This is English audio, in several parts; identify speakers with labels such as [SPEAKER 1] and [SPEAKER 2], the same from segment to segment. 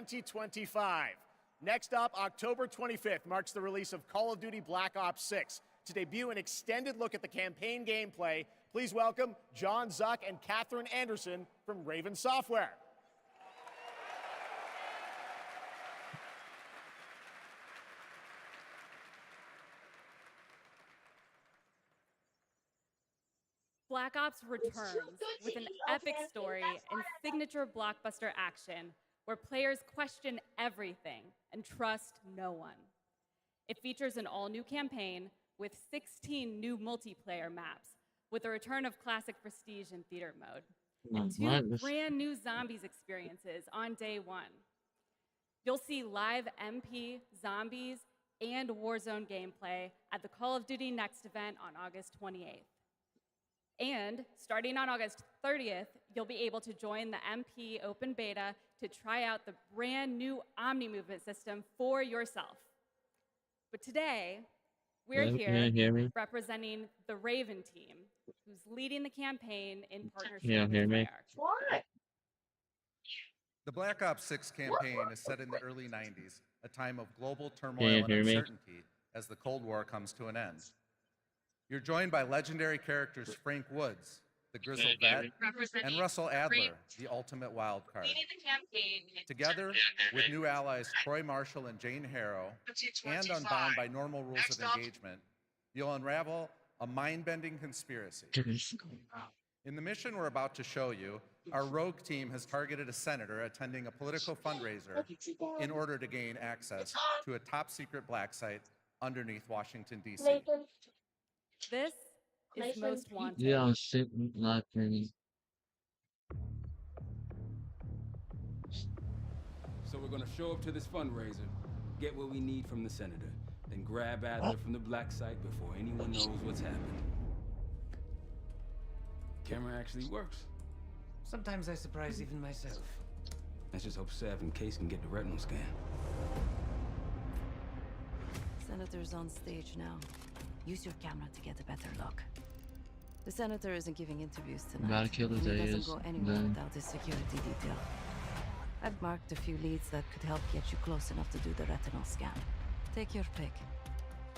[SPEAKER 1] 2025. Next up, October 25th marks the release of Call of Duty Black Ops 6. To debut an extended look at the campaign gameplay, please welcome John Zuck and Catherine Anderson from Raven Software.
[SPEAKER 2] Black Ops returns with an epic story and signature blockbuster action where players question everything and trust no one. It features an all-new campaign with 16 new multiplayer maps, with the return of classic Prestige and Theater mode, and 2 brand new Zombies experiences on day 1. You'll see live MP, Zombies, and Warzone gameplay at the Call of Duty Next event on August 28th. And starting on August 30th, you'll be able to join the MP open beta to try out the brand new Omni movement system for yourself. But today, we're here representing the Raven team, who's leading the campaign in partnership with Treyarch.
[SPEAKER 3] The Black Ops 6 campaign is set in the early 90s, a time of global turmoil and uncertainty as the Cold War comes to an end. You're joined by legendary characters Frank Woods, the grizzled vet, and Russell Adler, the ultimate wild card. Together with new allies Troy Marshall and Jane Harrow, and unbound by normal rules of engagement, you'll unravel a mind-bending conspiracy. In the mission we're about to show you, our rogue team has targeted a senator attending a political fundraiser in order to gain access to a top-secret black site underneath Washington, D.C.
[SPEAKER 2] This is Most Wanted.
[SPEAKER 4] Yeah, shit, not really.
[SPEAKER 5] So we're gonna show up to this fundraiser, get what we need from the senator, then grab Adler from the black site before anyone knows what's happened. Camera actually works.
[SPEAKER 6] Sometimes I surprise even myself.
[SPEAKER 5] Let's just hope Sev and Case can get the retinal scan.
[SPEAKER 7] Senator's on stage now. Use your camera to get a better look. The senator isn't giving interviews tonight.
[SPEAKER 4] Gotta kill his
[SPEAKER 7] and he doesn't
[SPEAKER 4] ass,
[SPEAKER 7] go anywhere
[SPEAKER 4] then.
[SPEAKER 7] without his security detail. I've marked a few leads that could help get you close enough to do the retinal scan. Take your pick.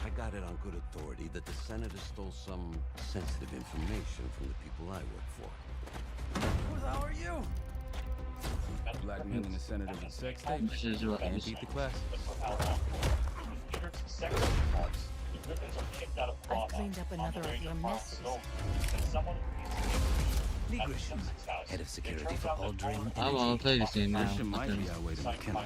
[SPEAKER 8] I got it on good authority that the senator stole some sensitive information from the people I work for.
[SPEAKER 6] Who the hell are you?
[SPEAKER 5] Blackmailing the senator with sex tapes.
[SPEAKER 4] This is right.
[SPEAKER 5] Can't beat the class.
[SPEAKER 7] I've cleaned up another of your messes.
[SPEAKER 8] Lee Grisham, head of security for Aldrin.
[SPEAKER 4] I will play this game now.
[SPEAKER 5] Grisham might be our way to McKenna.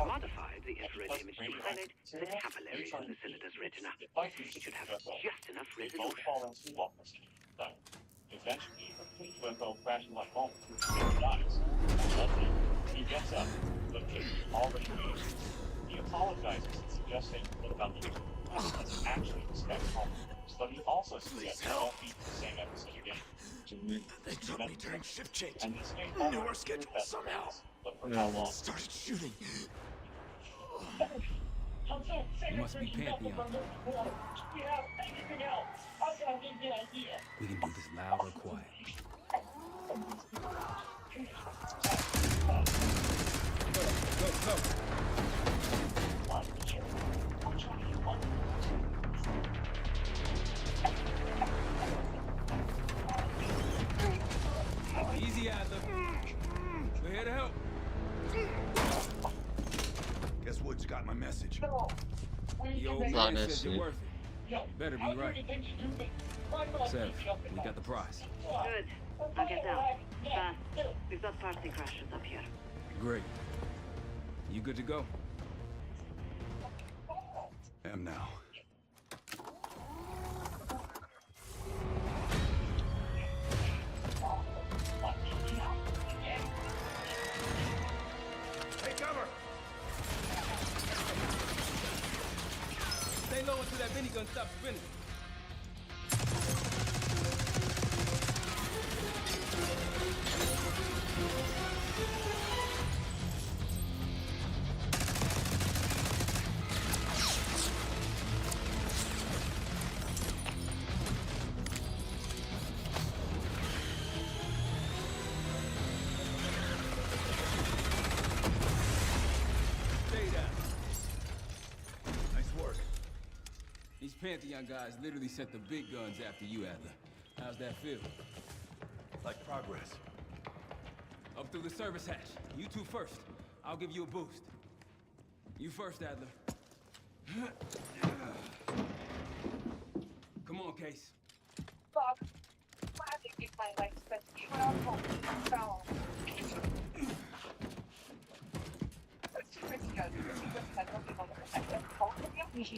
[SPEAKER 9] Modified the infrared image to highlight the capillaries in the senator's retina. It should have just enough resolution.
[SPEAKER 10] Eventually, UFO crashing like home. He dies. Suddenly, he gets up, but Keighley already leaves. He apologizes and suggests they what about the let's actually respect home. But he also suggests they don't beat the same episode again.
[SPEAKER 8] They took me during shift change.
[SPEAKER 10] And this may
[SPEAKER 8] Knew our schedule somehow.
[SPEAKER 10] But for how long?
[SPEAKER 8] Started shooting.
[SPEAKER 5] You must be Pantheon. We can do this loud or quiet. Go. Easy, Adler. We're here to help.
[SPEAKER 8] Guess Woods got my message.
[SPEAKER 5] The old man says you're worth it. Better be right. Sev, we got the prize.
[SPEAKER 9] Good. I'll get down. Fast. We've got party crashers up here.
[SPEAKER 5] Great. You good to go?
[SPEAKER 8] Am now.
[SPEAKER 5] Take cover! Stay low until that minigun stops spinning. Pantheon guys literally sent the big guns after you, Adler. How's that feel?
[SPEAKER 11] Like progress.
[SPEAKER 5] Up through the service hatch. You two first. I'll give you a boost. You first, Adler. Come on, Case.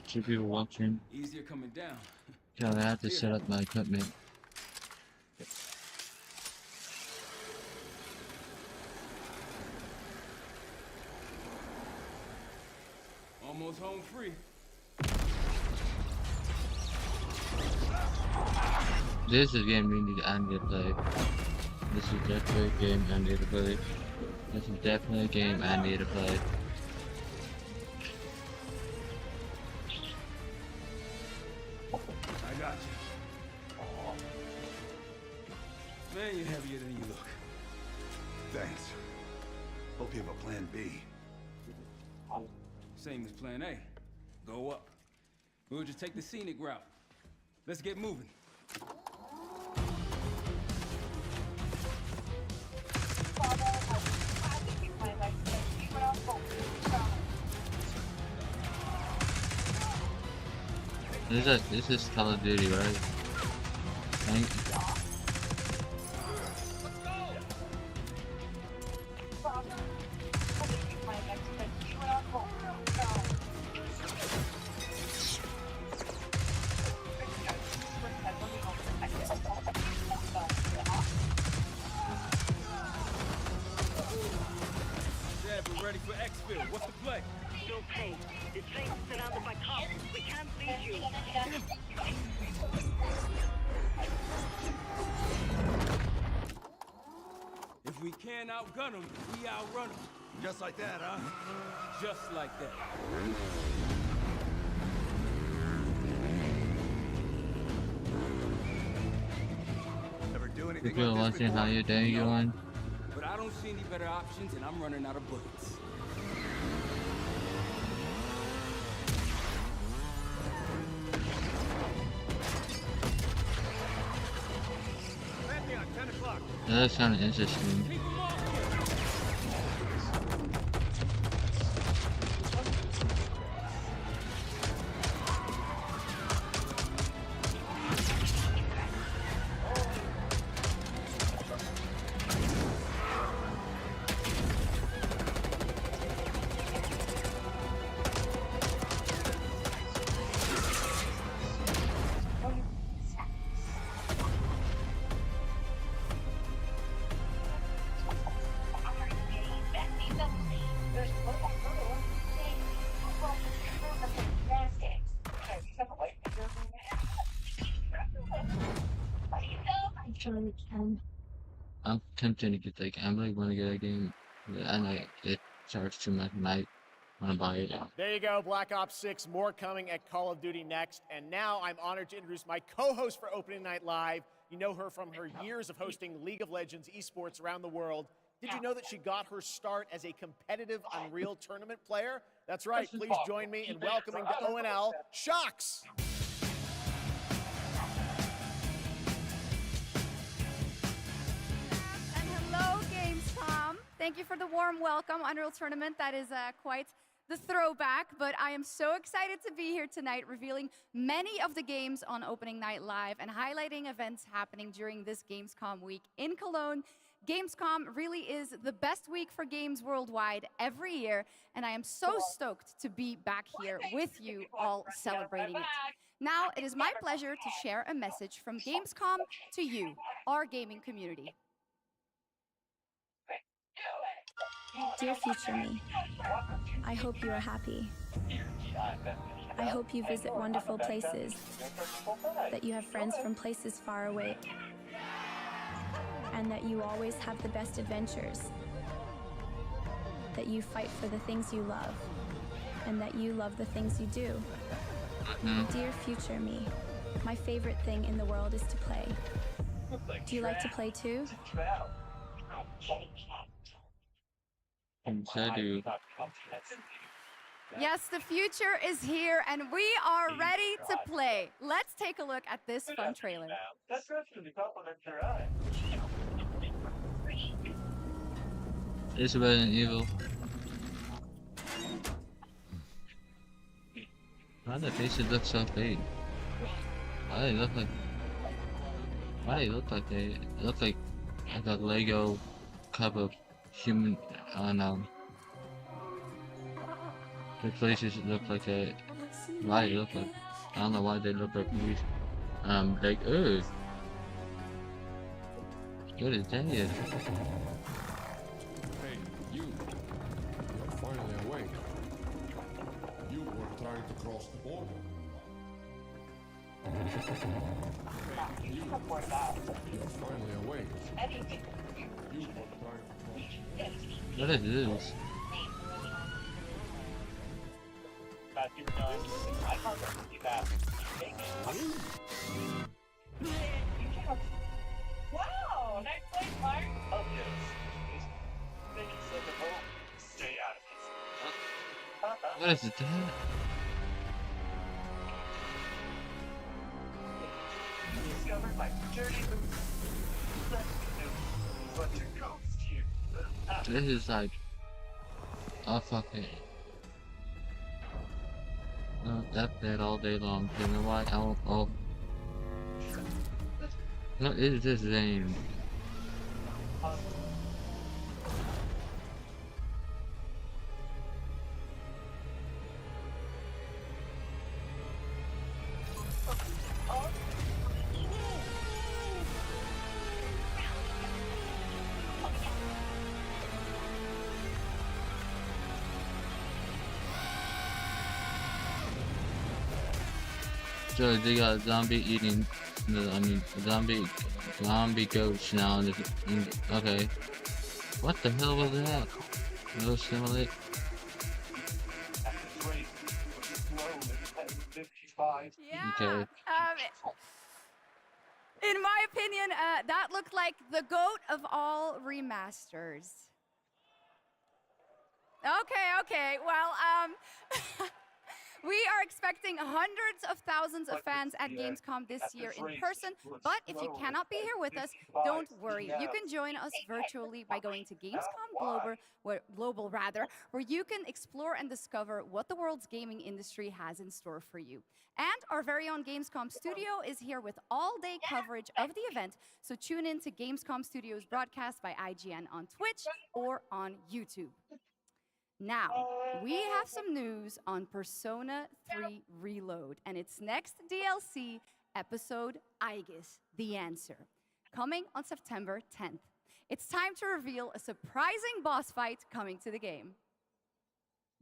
[SPEAKER 4] Two people watching.
[SPEAKER 5] Easier coming down.
[SPEAKER 4] Yeah, I have to set up my equipment.
[SPEAKER 5] Almost home free.
[SPEAKER 4] This is a game we need and need to play. This is definitely a game I need to play. This is definitely a game I need to play.
[SPEAKER 5] I got you. Man, you're heavier than you look.
[SPEAKER 11] Thanks. Hope you have a plan B.
[SPEAKER 5] Same as plan A. Go up. We'll just take the scenic route. Let's get moving.
[SPEAKER 4] This is Call of Duty, right? Thank you.
[SPEAKER 5] Dad, we're ready for exfil. What's the play?
[SPEAKER 9] No play. The train is surrounded by cops. We can't leave you.
[SPEAKER 5] If we can't outgun them, we outrun them.
[SPEAKER 11] Just like that, huh?
[SPEAKER 5] Just like that.
[SPEAKER 11] Ever do anything
[SPEAKER 4] People
[SPEAKER 11] like this
[SPEAKER 4] watching
[SPEAKER 11] before?
[SPEAKER 4] how your day going.
[SPEAKER 5] But I don't see any better options, and I'm running out of bullets.
[SPEAKER 1] Pantheon, 10 o'clock.
[SPEAKER 4] That's kind of interesting.
[SPEAKER 5] Keep 'em off!
[SPEAKER 4] I'm tempted to get like, I'm like want to get a game, but I know it charges too much. Might want to buy it.
[SPEAKER 1] There you go, Black Ops 6, more coming at Call of Duty next. And now I'm honored to introduce my co-host for Opening Night Live. You know her from her years of hosting League of Legends esports around the world. Did you know that she got her start as a competitive Unreal Tournament player? That's right, please join me in welcoming to ONL, Shocks!
[SPEAKER 12] And hello, Gamescom. Thank you for the warm welcome. Unreal Tournament, that is quite the throwback, but I am so excited to be here tonight revealing many of the games on Opening Night Live and highlighting events happening during this Gamescom week in Cologne. Gamescom really is the best week for games worldwide every year, and I am so stoked to be back here with you all celebrating it. Now, it is my pleasure to share a message from Gamescom to you, our gaming community.
[SPEAKER 13] Dear future me, I hope you are happy. I hope you visit wonderful places, that you have friends from places far away, and that you always have the best adventures, that you fight for the things you love, and that you love the things you do. Dear future me, my favorite thing in the world is to play. Do you like to play too?
[SPEAKER 4] I do.
[SPEAKER 12] Yes, the future is here, and we are ready to play. Let's take a look at this fun trailer.
[SPEAKER 4] It's Resident Evil. Why do the faces look so fake? Why do they look like? Why do they look like they look like a Lego cup of human? I don't know. The faces look like a. Why do they look like? I don't know why they look like these. Like what is that?
[SPEAKER 14] Hey, you. You're finally awake. You were trying to cross the border. Hey, you. You're finally awake. You were trying to cross the border.
[SPEAKER 4] What is this?
[SPEAKER 10] Wow, nice place, Mark. Oh, yes. Make it so the boat stay out of his.
[SPEAKER 4] What is it?
[SPEAKER 10] Discovered my dirty boots. Let's do what your ghost you.
[SPEAKER 4] This is like. Oh fuck it. Oh, that's dead all day long. You know why? Oh. What is this name? So they got zombie eating, zombie goats now. Okay. What the hell was that? No simulate.
[SPEAKER 12] Yeah.
[SPEAKER 4] Okay.
[SPEAKER 12] In my opinion, that looked like the GOAT of all remasters. Okay. Well, we are expecting hundreds of thousands of fans at Gamescom this year in person, but if you cannot be here with us, don't worry. You can join us virtually by going to Gamescom Global, where you can explore and discover what the world's gaming industry has in store for you. And our very own Gamescom studio is here with all-day coverage of the event, so tune in to Gamescom Studios broadcast by IGN on Twitch or on YouTube. Now, we have some news on Persona 3 Reload and its next DLC episode, Aegis, The Answer, coming on September 10th. It's time to reveal a surprising boss fight coming to the game.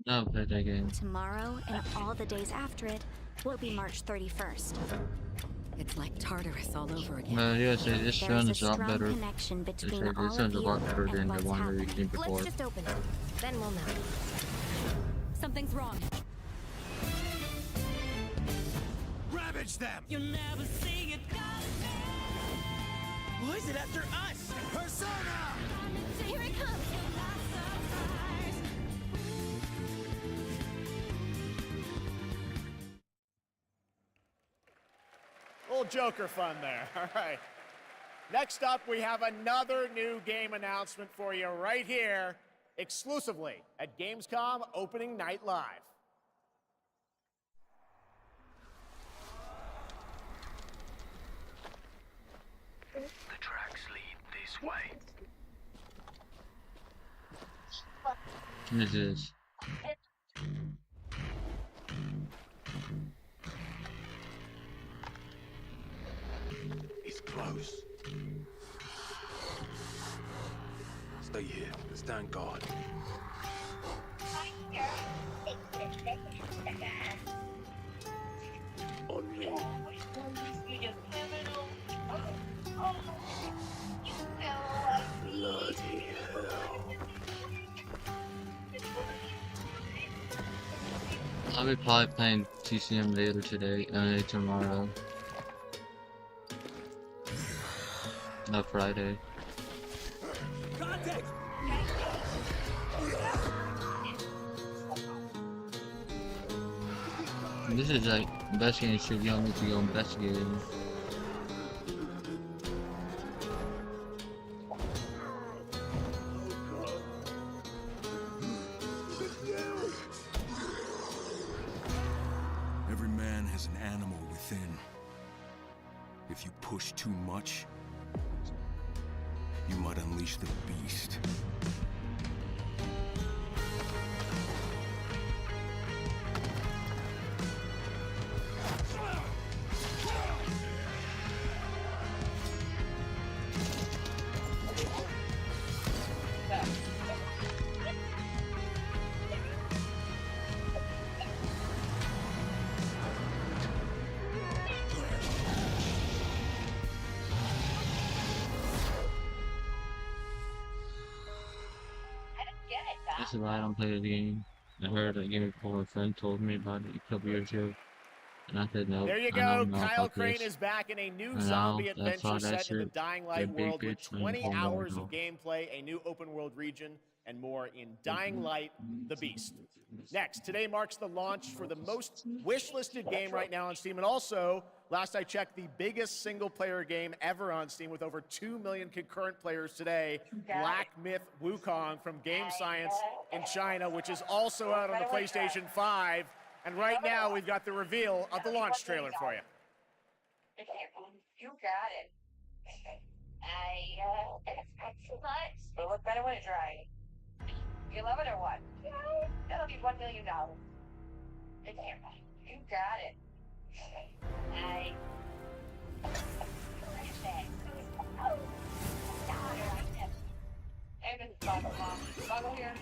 [SPEAKER 4] No, play that game.
[SPEAKER 15] Tomorrow and all the days after it will be March 31st. It's like Tartarus all over again.
[SPEAKER 4] Yeah, this sounds a lot better.
[SPEAKER 15] This
[SPEAKER 4] sounds a lot better than the one we've seen before.
[SPEAKER 15] Let's just open it, then we'll know. Something's wrong.
[SPEAKER 6] Ravage them!
[SPEAKER 16] You'll never see it coming.
[SPEAKER 6] Why is it after us? Persona!
[SPEAKER 16] Here it comes.
[SPEAKER 1] Little Joker fun there. All right. Next up, we have another new game announcement for you right here, exclusively at Gamescom Opening Night Live.
[SPEAKER 9] The tracks lead this way.
[SPEAKER 4] What is this?
[SPEAKER 8] It's close. Stay here. Stand guard. On me. Bloody hell.
[SPEAKER 4] I'll be probably playing TCM later today, tomorrow. No, Friday. This is like investigating shit you don't need to go investigating.
[SPEAKER 6] Every man has an animal within. If you push too much, you might unleash the beast.
[SPEAKER 4] This is why I don't play the game. I heard a game before, a friend told me about it a couple years ago. And I said no.
[SPEAKER 1] There you go. Kyle Crane is back in a new zombie adventure set in the Dying Light world with 20 hours of gameplay, a new open world region, and more in Dying Light: The Beast. Next, today marks the launch for the most wish-listed game right now on Steam, and also, last I checked, the biggest single-player game ever on Steam with over 2 million concurrent players today, Black Myth Wukong from Game Science in China, which is also out on the PlayStation 5. And right now, we've got the reveal of the launch trailer for you.
[SPEAKER 14] You got it. It'll look better when it's dry. You love it or what? That'll be $1 million. You got it. Hey, this is Bubble Mom. Bubble here.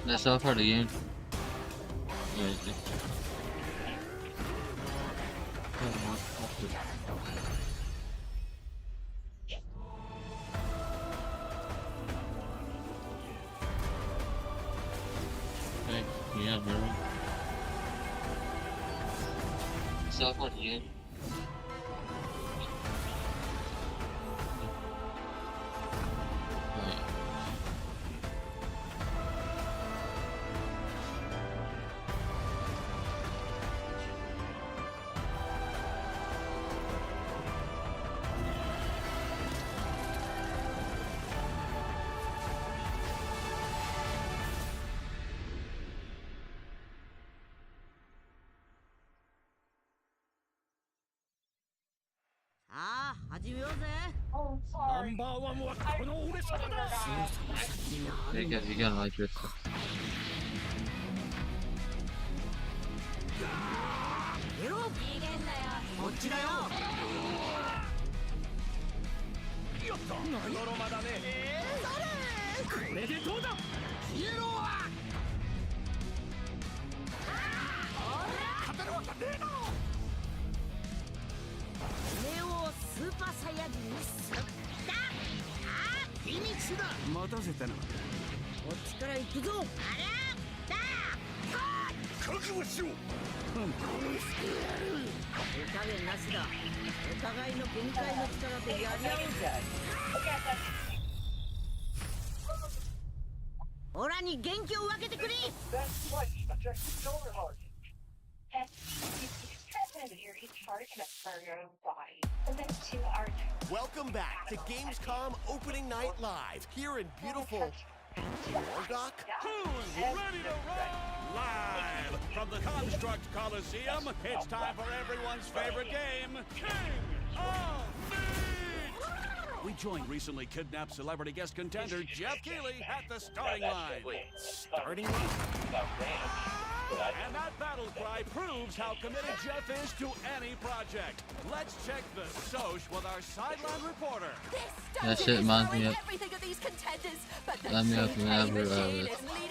[SPEAKER 4] That's all part of the game. Yeah, bro. It's all part of the game. You're gonna like this.
[SPEAKER 17] Welcome back to Gamescom Opening Night Live here in beautiful Wardock.
[SPEAKER 18] Who's ready to roll? Live from the Construct Coliseum, it's time for everyone's favorite game, King of Meat! We joined recently kidnapped celebrity guest contender Geoff Keighley at the starting line. Starting line? And that battle cry proves how committed Geoff is to any project. Let's check the soch with our sideline reporter.
[SPEAKER 4] That shit reminds me of whenever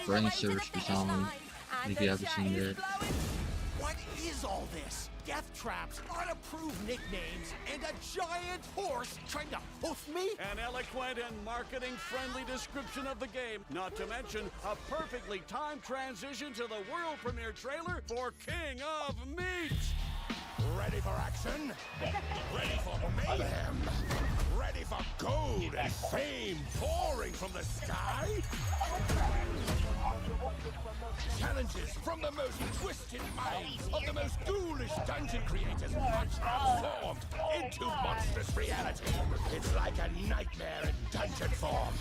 [SPEAKER 4] brain surgery was on, if you ever seen that.
[SPEAKER 17] What is all this? Death traps, unapproved nicknames, and a giant horse trying to hoof me?
[SPEAKER 18] An eloquent and marketing-friendly description of the game, not to mention a perfectly timed transition to the world premiere trailer for King of Meat.
[SPEAKER 19] Ready for action? Ready for mayhem? Ready for gold and fame pouring from the sky? Challenges from the most twisted minds of the most ghoulish dungeon creators are transformed into monstrous reality. It's like a nightmare in dungeon form.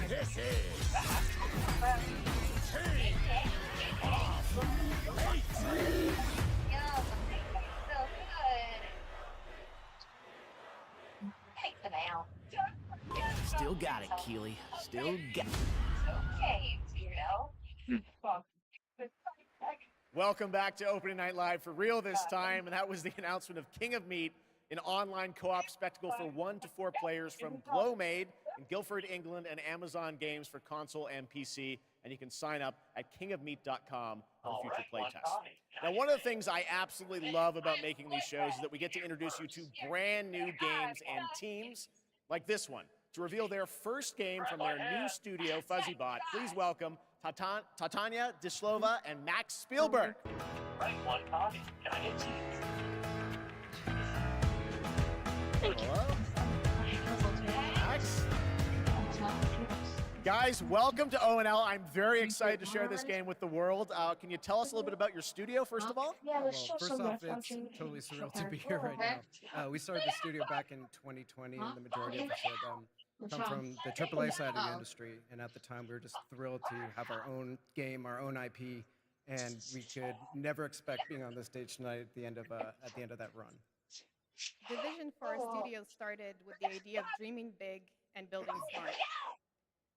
[SPEAKER 19] This is King of Meat.
[SPEAKER 17] Still got it, Keighley. Still got it.
[SPEAKER 14] Okay, Zero.
[SPEAKER 1] Welcome back to Opening Night Live for real this time, and that was the announcement of King of Meat, an online co-op spectacle for 1 to 4 players from Glowmade in Guildford, England, and Amazon Games for console and PC, and you can sign up at kingofmeat.com for the future playtest. Now, one of the things I absolutely love about making these shows is that we get to introduce you to brand new games and teams like this one. To reveal their first game from their new studio, FuzzyBot, please welcome Tatania Dislova and Max Spielberg.
[SPEAKER 10] One copy. Can I get
[SPEAKER 1] Hello. Max. Guys, welcome to ONL. I'm very excited to share this game with the world. Can you tell us a little bit about your studio, first of all?
[SPEAKER 20] Well, first off, it's totally surreal to be here right now. We started the studio back in 2020, and the majority of us had come from the AAA side of the industry. And at the time, we were just thrilled to have our own game, our own IP, and we could never expect being on this stage tonight at the end of that run.
[SPEAKER 21] The vision for our studio started with the idea of dreaming big and building smart.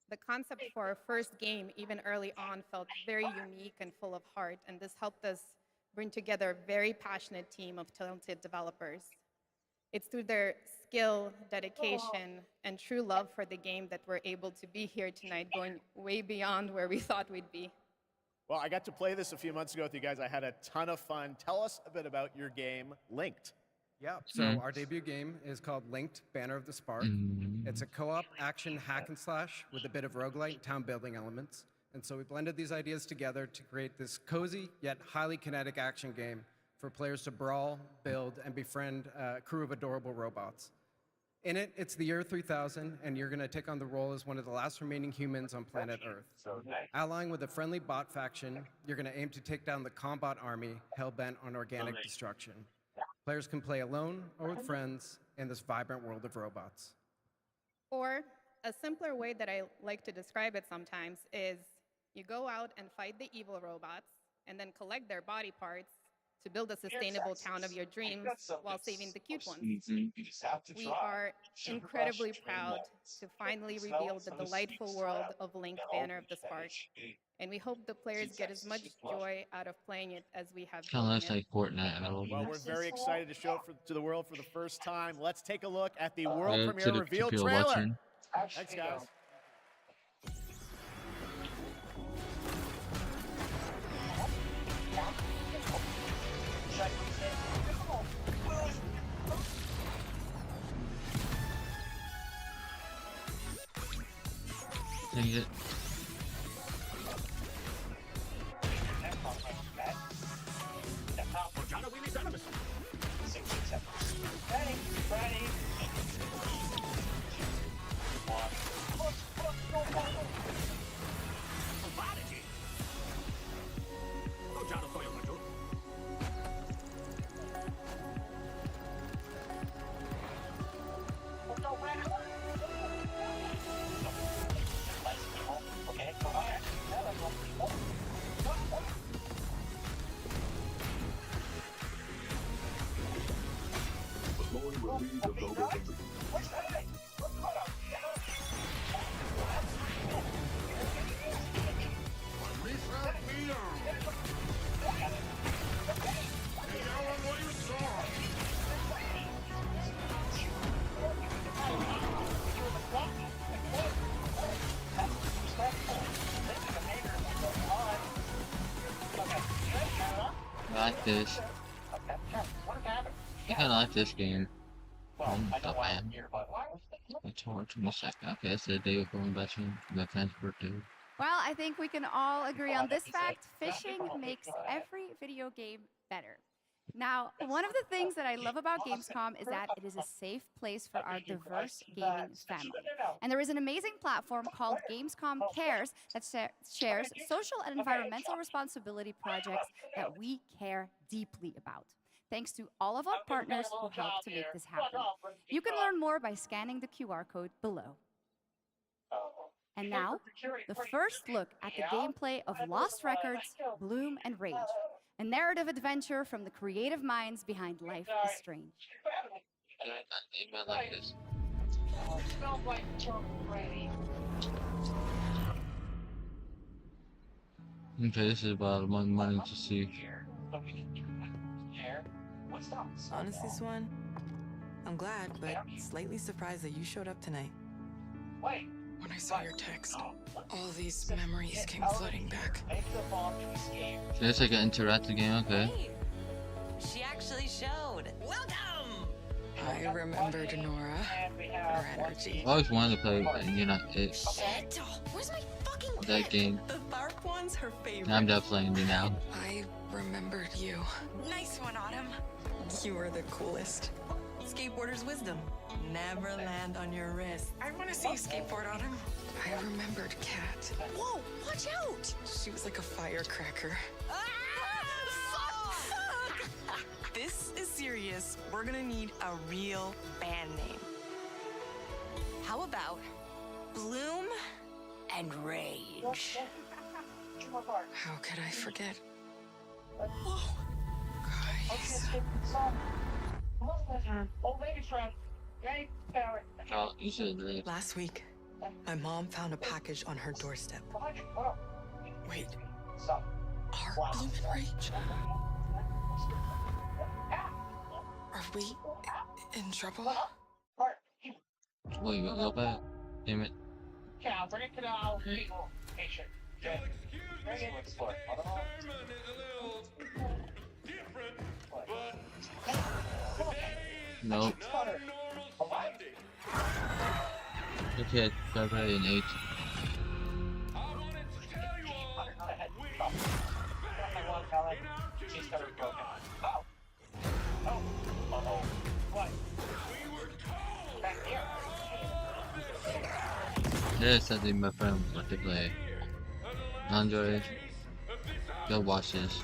[SPEAKER 21] The concept for our first game, even early on, felt very unique and full of heart, and this helped us bring together a very passionate team of talented developers. It's through their skill, dedication, and true love for the game that we're able to be here tonight, going way beyond where we thought we'd be.
[SPEAKER 1] Well, I got to play this a few months ago with you guys. I had a ton of fun. Tell us a bit about your game, Linked.
[SPEAKER 20] Yeah, so our debut game is called Linked, Banner of the Spark. It's a co-op action hack and slash with a bit of roguelite town building elements. And so we blended these ideas together to create this cozy yet highly kinetic action game for players to brawl, build, and befriend a crew of adorable robots. In it, it's the year 3000, and you're gonna take on the role as one of the last remaining humans on planet Earth. Allying with a friendly bot faction, you're gonna aim to take down the Combot army hell-bent on organic destruction. Players can play alone or with friends in this vibrant world of robots.
[SPEAKER 21] Or a simpler way that I like to describe it sometimes is you go out and fight the evil robots and then collect their body parts to build a sustainable town of your dreams while saving the cute ones. We are incredibly proud to finally reveal the delightful world of Link Banner of the Spark. And we hope the players get as much joy out of playing it as we have.
[SPEAKER 4] Kind of looks like Fortnite.
[SPEAKER 1] Well, we're very excited to show it to the world for the first time. Let's take a look at the world premiere reveal trailer.
[SPEAKER 4] Watching.
[SPEAKER 1] Thanks, guys.
[SPEAKER 4] Dang it. I like this. I kinda like this game. The man. It's hard to miss that. Okay, it's the day of going back to the fans birthday.
[SPEAKER 12] Well, I think we can all agree on this fact. Fishing makes every video game better. Now, one of the things that I love about Gamescom is that it is a safe place for our diverse gaming family. And there is an amazing platform called Gamescom Cares that shares social and environmental responsibility projects that we care deeply about. Thanks to all of our partners who helped to make this happen. You can learn more by scanning the QR code below. And now, the first look at the gameplay of Lost Records, Bloom and Rage, a narrative adventure from the creative minds behind Life is Strange.
[SPEAKER 4] I like this. Okay, this is about my money to see.
[SPEAKER 3] Honestly, Swan, I'm glad, but slightly surprised that you showed up tonight.
[SPEAKER 22] When I saw your text, all these memories came flooding back.
[SPEAKER 4] So it's like an interactive game, okay.
[SPEAKER 3] She actually showed. Welcome!
[SPEAKER 22] I remembered Nora, her energy.
[SPEAKER 4] I always wanted to play, you know,
[SPEAKER 3] Where's my fucking
[SPEAKER 4] that game.
[SPEAKER 3] The dark one's her favorite.
[SPEAKER 4] I'm done playing it now.
[SPEAKER 22] I remembered you.
[SPEAKER 3] Nice one, Autumn. You are the coolest. Skateboarder's wisdom. Never land on your wrist.
[SPEAKER 22] I want to see you skateboard, Autumn. I remembered Kat.
[SPEAKER 3] Whoa, watch out!
[SPEAKER 22] She was like a firecracker.
[SPEAKER 3] Fuck! This is serious. We're gonna need a real band name. How about Bloom and Rage?
[SPEAKER 22] How could I forget?
[SPEAKER 3] Whoa!
[SPEAKER 22] Guys.
[SPEAKER 4] Oh, you should really.
[SPEAKER 3] Last week, my mom found a package on her doorstep.
[SPEAKER 22] Wait. Are Bloom and Rage? Are we in trouble?
[SPEAKER 4] Oh, you got a little bit? Damn it. Nope. Okay, February and 8. There's something my friend wants to play. Android. Go watch this.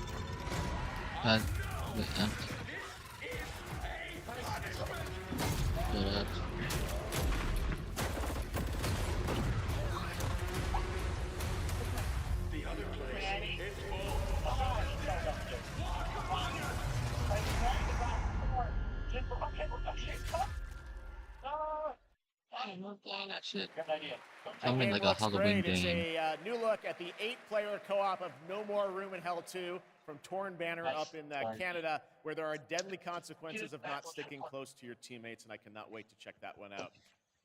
[SPEAKER 4] Shut up. Shit. Something like a Halloween
[SPEAKER 1] It's
[SPEAKER 4] game.
[SPEAKER 1] a new look at the 8-player co-op of No More Room in Hell 2 from Torn Banner up in Canada, where there are deadly consequences of not sticking close to your teammates, and I cannot wait to check that one out.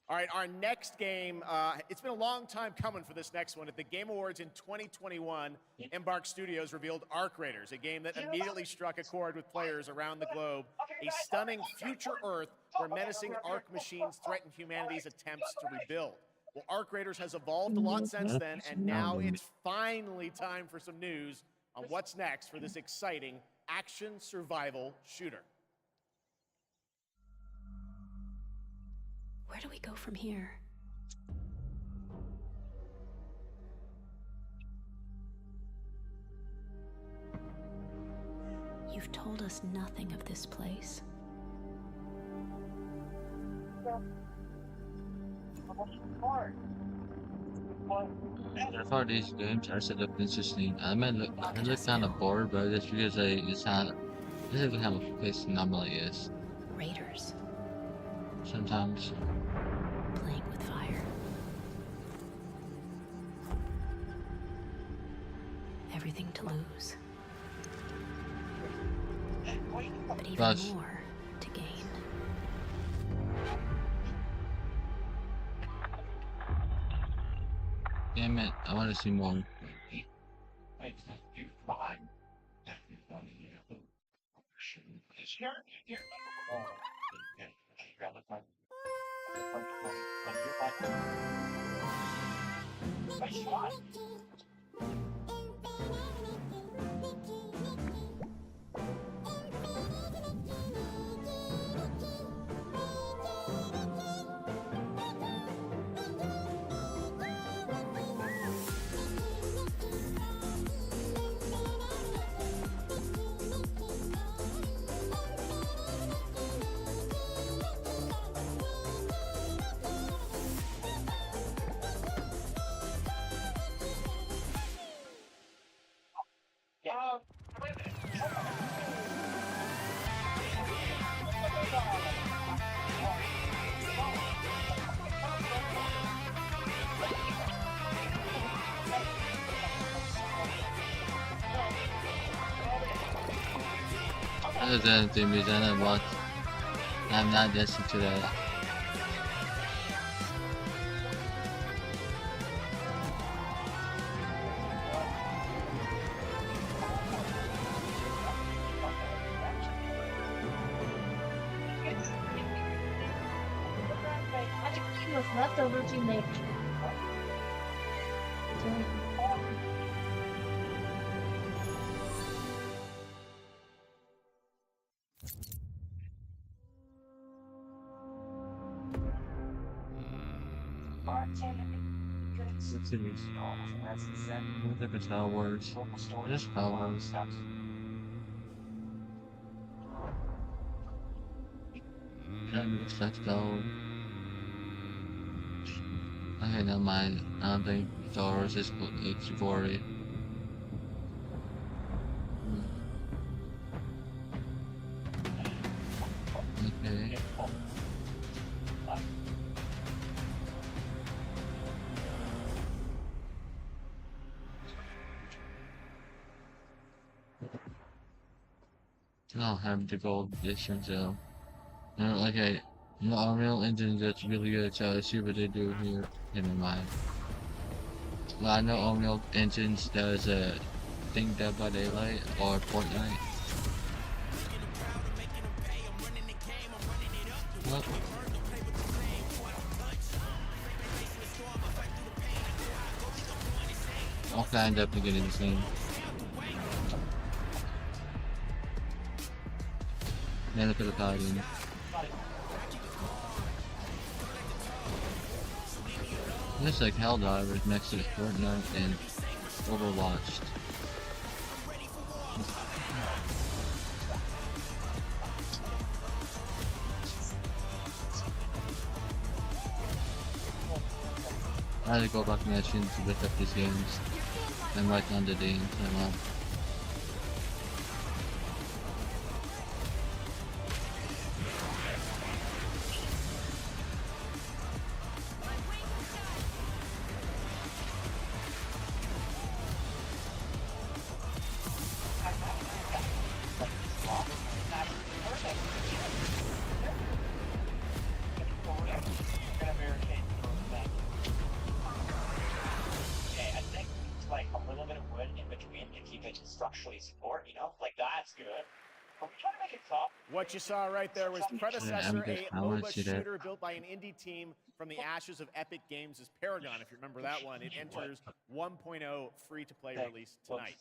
[SPEAKER 1] All right, our next game, it's been a long time coming for this next one. At the Game Awards in 2021, Embark Studios revealed Arc Raiders, a game that immediately struck a chord with players around the globe, a stunning future Earth where menacing Arc machines threaten humanity's attempts to rebuild. Well, Arc Raiders has evolved a lot since then, and now it's finally time for some news on what's next for this exciting action survival shooter.
[SPEAKER 23] Where do we go from here? You've told us nothing of this place.
[SPEAKER 4] So far, these games are set up interesting. I look kind of bored, but it's because this is the kind of place it normally is.
[SPEAKER 23] Raiders.
[SPEAKER 4] Sometimes.
[SPEAKER 23] Playing with fire. Everything to lose. But even more to gain.
[SPEAKER 4] Damn it, I want to see more. Other than the music I watch, I'm not listening to that.
[SPEAKER 2] Left over to make.
[SPEAKER 4] Look at Star Wars. Just Star Wars. Let's go. Okay, never mind. I don't think Star Wars is gory. Okay. I don't have the gold edition, so okay. No, Unreal Engine that's really good, so let's see what they do here. Never mind. Well, I know Unreal Engines does a thing Dead by Daylight or Fortnite. What? Okay, I'm definitely getting the same. Man, look at the paladin. Looks like Helldivers next to Fortnite and Overwatch. I had to go back to my machine to look up these games and write down the names and all.
[SPEAKER 1] What you saw right there was Predecessor, a MOBA shooter built by an indie team from the ashes of Epic Games' Paragon. If you remember that one, it enters 1.0 free-to-play release tonight.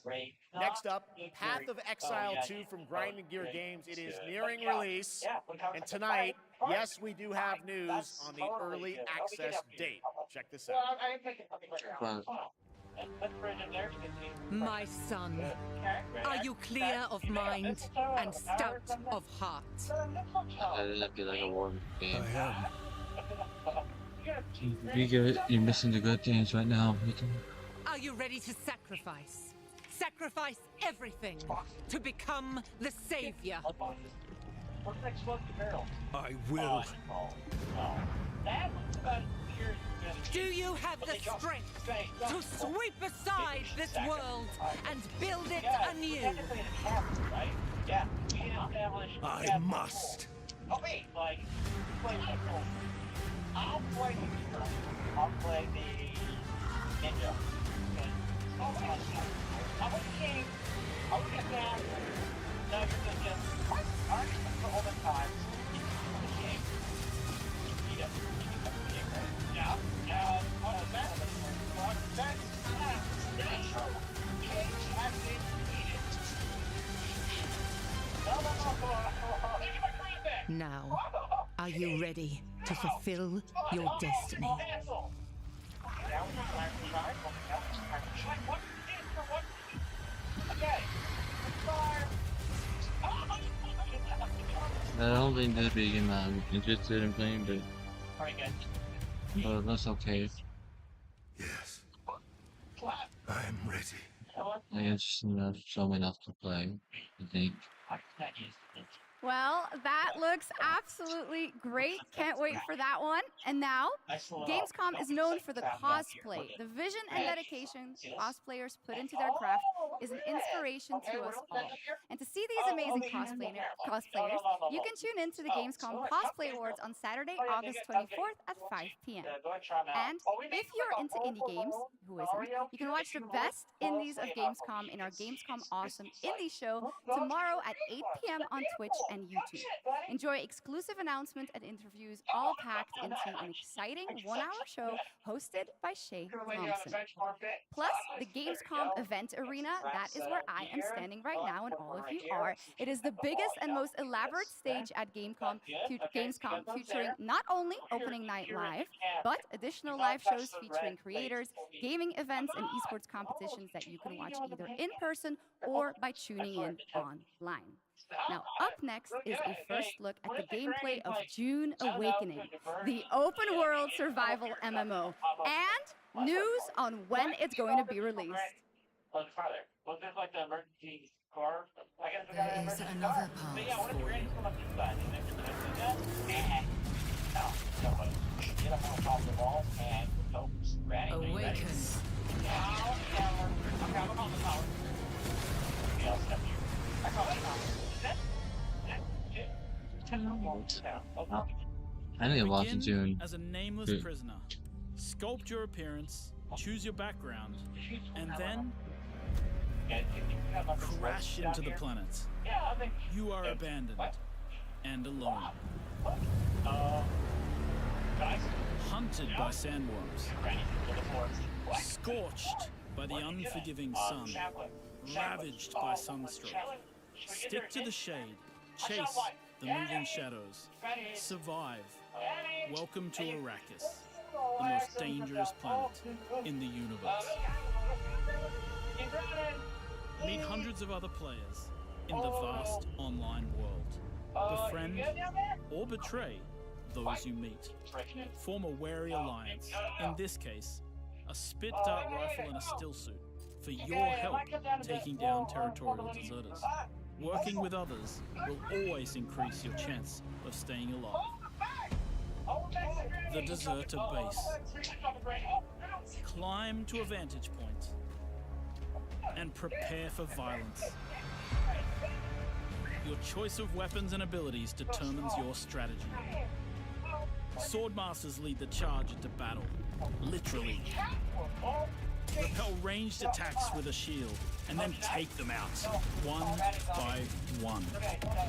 [SPEAKER 1] Next up, Path of Exile 2 from Grinding Gear Games. It is nearing release, and tonight, yes, we do have news on the early access date. Check this out.
[SPEAKER 7] My son, are you clear of mind and stout of heart?
[SPEAKER 4] That'd be like a war game. I am. You're missing the good things right now.
[SPEAKER 7] Are you ready to sacrifice? Sacrifice everything to become the savior.
[SPEAKER 19] I will.
[SPEAKER 7] Do you have the strength to sweep aside this world and build it anew?
[SPEAKER 19] I must.
[SPEAKER 10] I'll play the ninja. I would get down. Now you're gonna just
[SPEAKER 7] Now, are you ready to fulfill your destiny?
[SPEAKER 4] I don't think this big game I'm interested in playing, but that's okay.
[SPEAKER 19] Yes. I am ready.
[SPEAKER 4] I'm interested enough, so enough to play, I think.
[SPEAKER 12] Well, that looks absolutely great. Can't wait for that one. And now, Gamescom is known for the cosplay. The vision and dedication cosplayers put into their craft is an inspiration to us all. And to see these amazing cosplayers, you can tune in to the Gamescom Cosplay Awards on Saturday, August 24th at 5 p.m. And if you're into indie games, who isn't, you can watch the best indies of Gamescom in our Gamescom Awesome Indie Show tomorrow at 8 p.m. on Twitch and YouTube. Enjoy exclusive announcements and interviews, all packed into an exciting one-hour show hosted by Shay Thompson. Plus, the Gamescom event arena, that is where I am standing right now and all of you are. It is the biggest and most elaborate stage at Gamescom, featuring not only opening night live, but additional live shows featuring creators, gaming events, and esports competitions that you can watch either in person or by tuning in online. Now, up next is a first look at the gameplay of June Awakening, the open world survival MMO, and news on when it's going to be released.
[SPEAKER 23] There is another path for you. Awaken.
[SPEAKER 4] I need to watch it soon.
[SPEAKER 18] As a nameless prisoner, sculpt your appearance, choose your background, and then crash into the planet. You are abandoned and alone. Hunted by sandworms, scorched by the unforgiving sun, ravaged by sunstroke. Stick to the shade, chase the moving shadows, survive. Welcome to Arrakis, the most dangerous planet in the universe. Meet hundreds of other players in the vast online world. Befriend or betray those you meet. Form a wary alliance, in this case, a spit dart rifle and a still suit, for your help taking down territorial deserters. Working with others will always increase your chance of staying alive. The deserter base. Climb to a vantage point and prepare for violence. Your choice of weapons and abilities determines your strategy. Swordmasters lead the charge into battle, literally. Repel ranged attacks with a shield, and then take them out, one by one.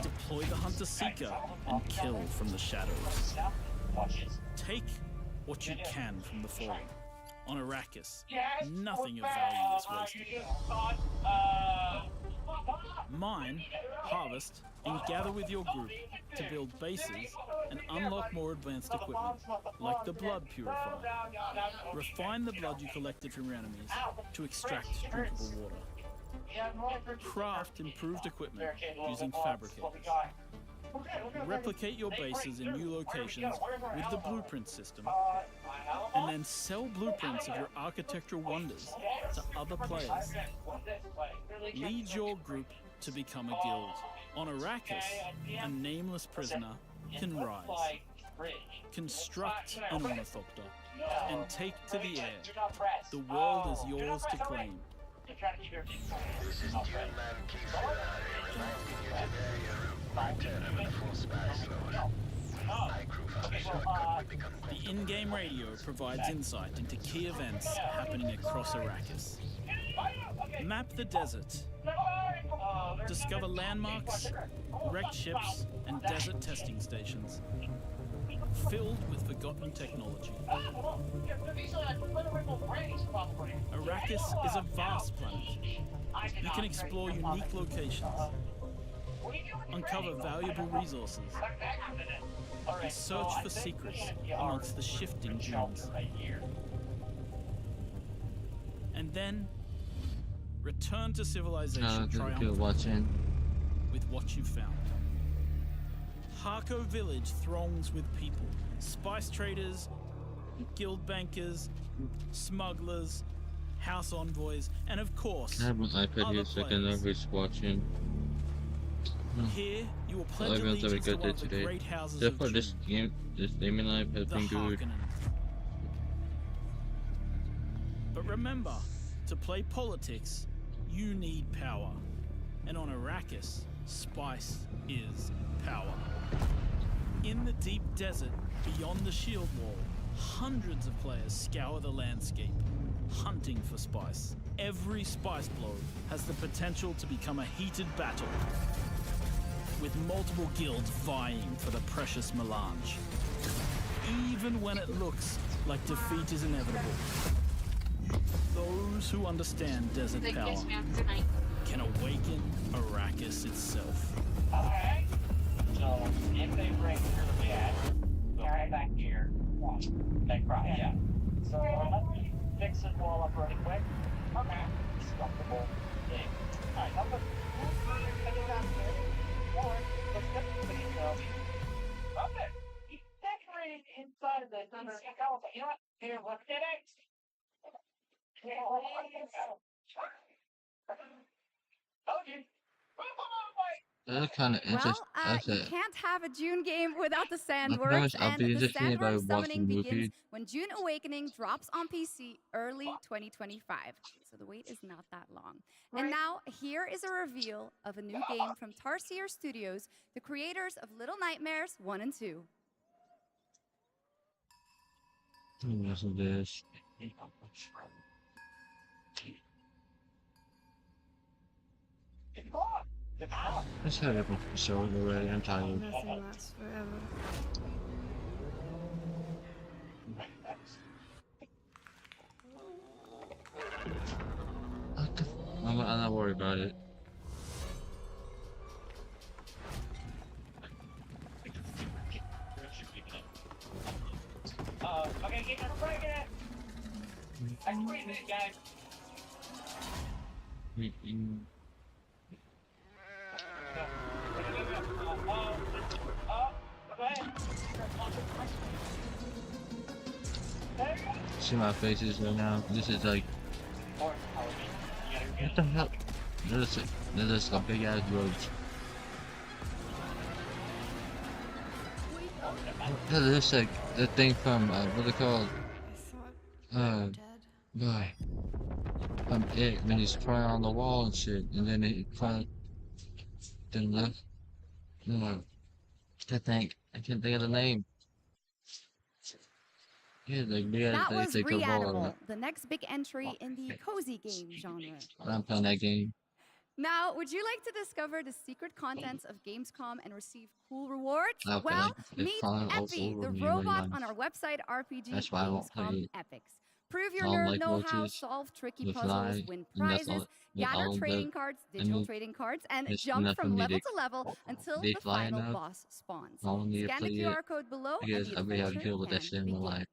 [SPEAKER 18] Deploy the Hunter-Seeker and kill from the shadows. Take what you can from the fallen. On Arrakis, nothing of value is wasted. Mine, harvest, and gather with your group to build bases and unlock more advanced equipment, like the blood purifier. Refine the blood you collected from your enemies to extract drinkable water. Craft improved equipment using fabricators. Replicate your bases in new locations with the blueprint system, and then sell blueprints of your architectural wonders to other players. Lead your group to become a guild. On Arrakis, a nameless prisoner can rise. Construct an ornithopter and take to the air. The world is yours to claim.
[SPEAKER 19] This is Duneman Keighley, reminding you today you're right there before Spice Lord. My crew function could quickly become
[SPEAKER 18] The in-game radio provides insight into key events happening across Arrakis. Map the desert. Discover landmarks, wrecked ships, and desert testing stations, filled with forgotten technology. Arrakis is a vast planet. You can explore unique locations,
[SPEAKER 5] uncover valuable resources, and search for secrets amongst the shifting dunes. And then, return to civilization triumphant with what you found. Harko Village throngs with people, spice traders, guild bankers, smugglers, house envoys, and of course,
[SPEAKER 4] I have an iPad here so I can know who's watching.
[SPEAKER 5] Here, you will pledge allegiance to one of the great houses of
[SPEAKER 4] Therefore, this gaming life has been good.
[SPEAKER 5] But remember, to play politics, you need power. And on Arrakis, spice is power. In the deep desert, beyond the shield wall, hundreds of players scour the landscape, hunting for spice. Every spice blow has the potential to become a heated battle, with multiple guilds vying for the precious melange. Even when it looks like defeat is inevitable, those who understand desert power can awaken Arrakis itself.
[SPEAKER 10] Okay. So if they bring here the bad, they'll come back here. They cry, yeah. So let me fix this wall up really quick. Okay. Destructible thing. Alright, I'm gonna move further down here. Or let's get the video. Okay. He's decorated inside of the thunder. You know what? Here, look at it. Okay.
[SPEAKER 4] That's kind of interesting.
[SPEAKER 12] You can't have a June game without the
[SPEAKER 4] pretty
[SPEAKER 12] Sandworms,
[SPEAKER 4] much
[SPEAKER 12] and the
[SPEAKER 4] interesting about
[SPEAKER 12] Sandworm
[SPEAKER 4] watching
[SPEAKER 12] summoning
[SPEAKER 4] the
[SPEAKER 12] begins
[SPEAKER 4] movie.
[SPEAKER 12] when June Awakening drops on PC early 2025. So the wait is not that long. And now, here is a reveal of a new game from Tarsier Studios, the creators of Little Nightmares 1 and 2.
[SPEAKER 4] Listen to this. Let's hurry up with the show already. I'm tired.
[SPEAKER 11] Nothing lasts forever.
[SPEAKER 4] I'm not worried about it.
[SPEAKER 10] Okay, get your break it. I'm breathing it, guys.
[SPEAKER 4] See my faces right now. This is like, what the hell? There's a big ass roach. There's like the thing from what's it called? Boy. It when he's crawling on the wall and shit, and then he crawled. Then left. No, I can't think of the name. Yeah, like
[SPEAKER 12] That was Reanimal, the next big entry in the cozy game genre.
[SPEAKER 4] I'm playing that game.
[SPEAKER 12] Now, would you like to discover the secret contents of Gamescom and receive cool rewards?
[SPEAKER 4] Okay,
[SPEAKER 12] Well,
[SPEAKER 4] it's
[SPEAKER 12] meet
[SPEAKER 4] fine,
[SPEAKER 12] Epi, the
[SPEAKER 4] overview,
[SPEAKER 12] robot
[SPEAKER 4] really
[SPEAKER 12] on our website RPG
[SPEAKER 4] That's why I won't play
[SPEAKER 12] Gamescom
[SPEAKER 4] it.
[SPEAKER 12] Epics. Prove your
[SPEAKER 4] I don't
[SPEAKER 12] nerd
[SPEAKER 4] like
[SPEAKER 12] know-how,
[SPEAKER 4] roaches,
[SPEAKER 12] solve tricky
[SPEAKER 4] they
[SPEAKER 12] puzzles,
[SPEAKER 4] fly,
[SPEAKER 12] win
[SPEAKER 4] and that's
[SPEAKER 12] prizes,
[SPEAKER 4] all- that's
[SPEAKER 12] gather
[SPEAKER 4] all
[SPEAKER 12] trading
[SPEAKER 4] that-
[SPEAKER 12] cards,
[SPEAKER 4] I
[SPEAKER 12] digital
[SPEAKER 4] mean,
[SPEAKER 12] trading cards, and
[SPEAKER 4] it's
[SPEAKER 12] jump
[SPEAKER 4] enough for
[SPEAKER 12] from
[SPEAKER 4] me
[SPEAKER 12] level
[SPEAKER 4] to-
[SPEAKER 12] to level until
[SPEAKER 4] they
[SPEAKER 12] the
[SPEAKER 4] fly
[SPEAKER 12] final
[SPEAKER 4] enough.
[SPEAKER 12] boss spawns.
[SPEAKER 4] I don't need to
[SPEAKER 12] Scan the
[SPEAKER 4] play
[SPEAKER 12] QR
[SPEAKER 4] it,
[SPEAKER 12] code below and
[SPEAKER 4] because
[SPEAKER 12] the
[SPEAKER 4] I really have to
[SPEAKER 12] adventure
[SPEAKER 4] deal with that
[SPEAKER 12] can
[SPEAKER 4] shit in my
[SPEAKER 12] begin.
[SPEAKER 4] life.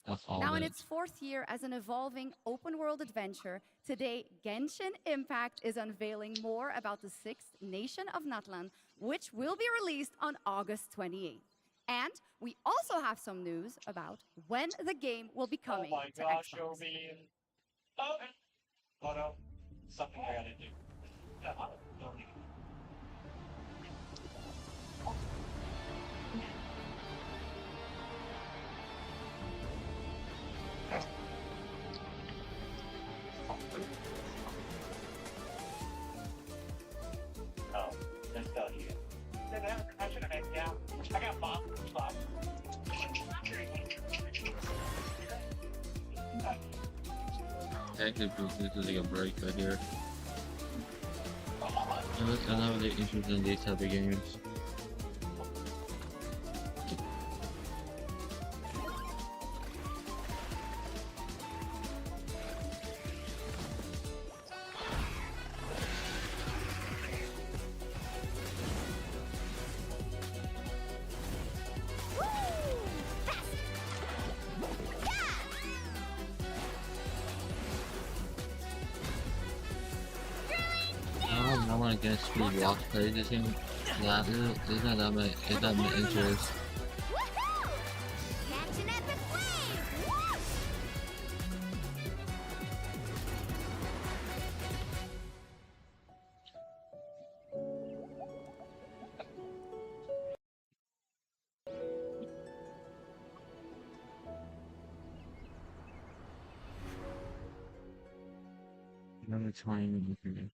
[SPEAKER 4] That's all
[SPEAKER 12] Now, in
[SPEAKER 4] that.
[SPEAKER 12] its 4th year as an evolving open-world adventure, today Genshin Impact is unveiling more about the 6th Nation of Natlan, which will be released on August 28th. And we also have some news about when the game will be coming
[SPEAKER 10] Oh my
[SPEAKER 12] to
[SPEAKER 10] gosh,
[SPEAKER 12] Xbox.
[SPEAKER 10] Obi. Okay. Oh no. Something I gotta do. Don't need. Oh, there's still here. I should have been down. I got Bob.
[SPEAKER 4] Technically, this is like a break right here. I'm not really interested in these type of games. guess we walk play this game. That is not that my interest.
[SPEAKER 11] That's an epic wave!
[SPEAKER 4] Another 20 minutes.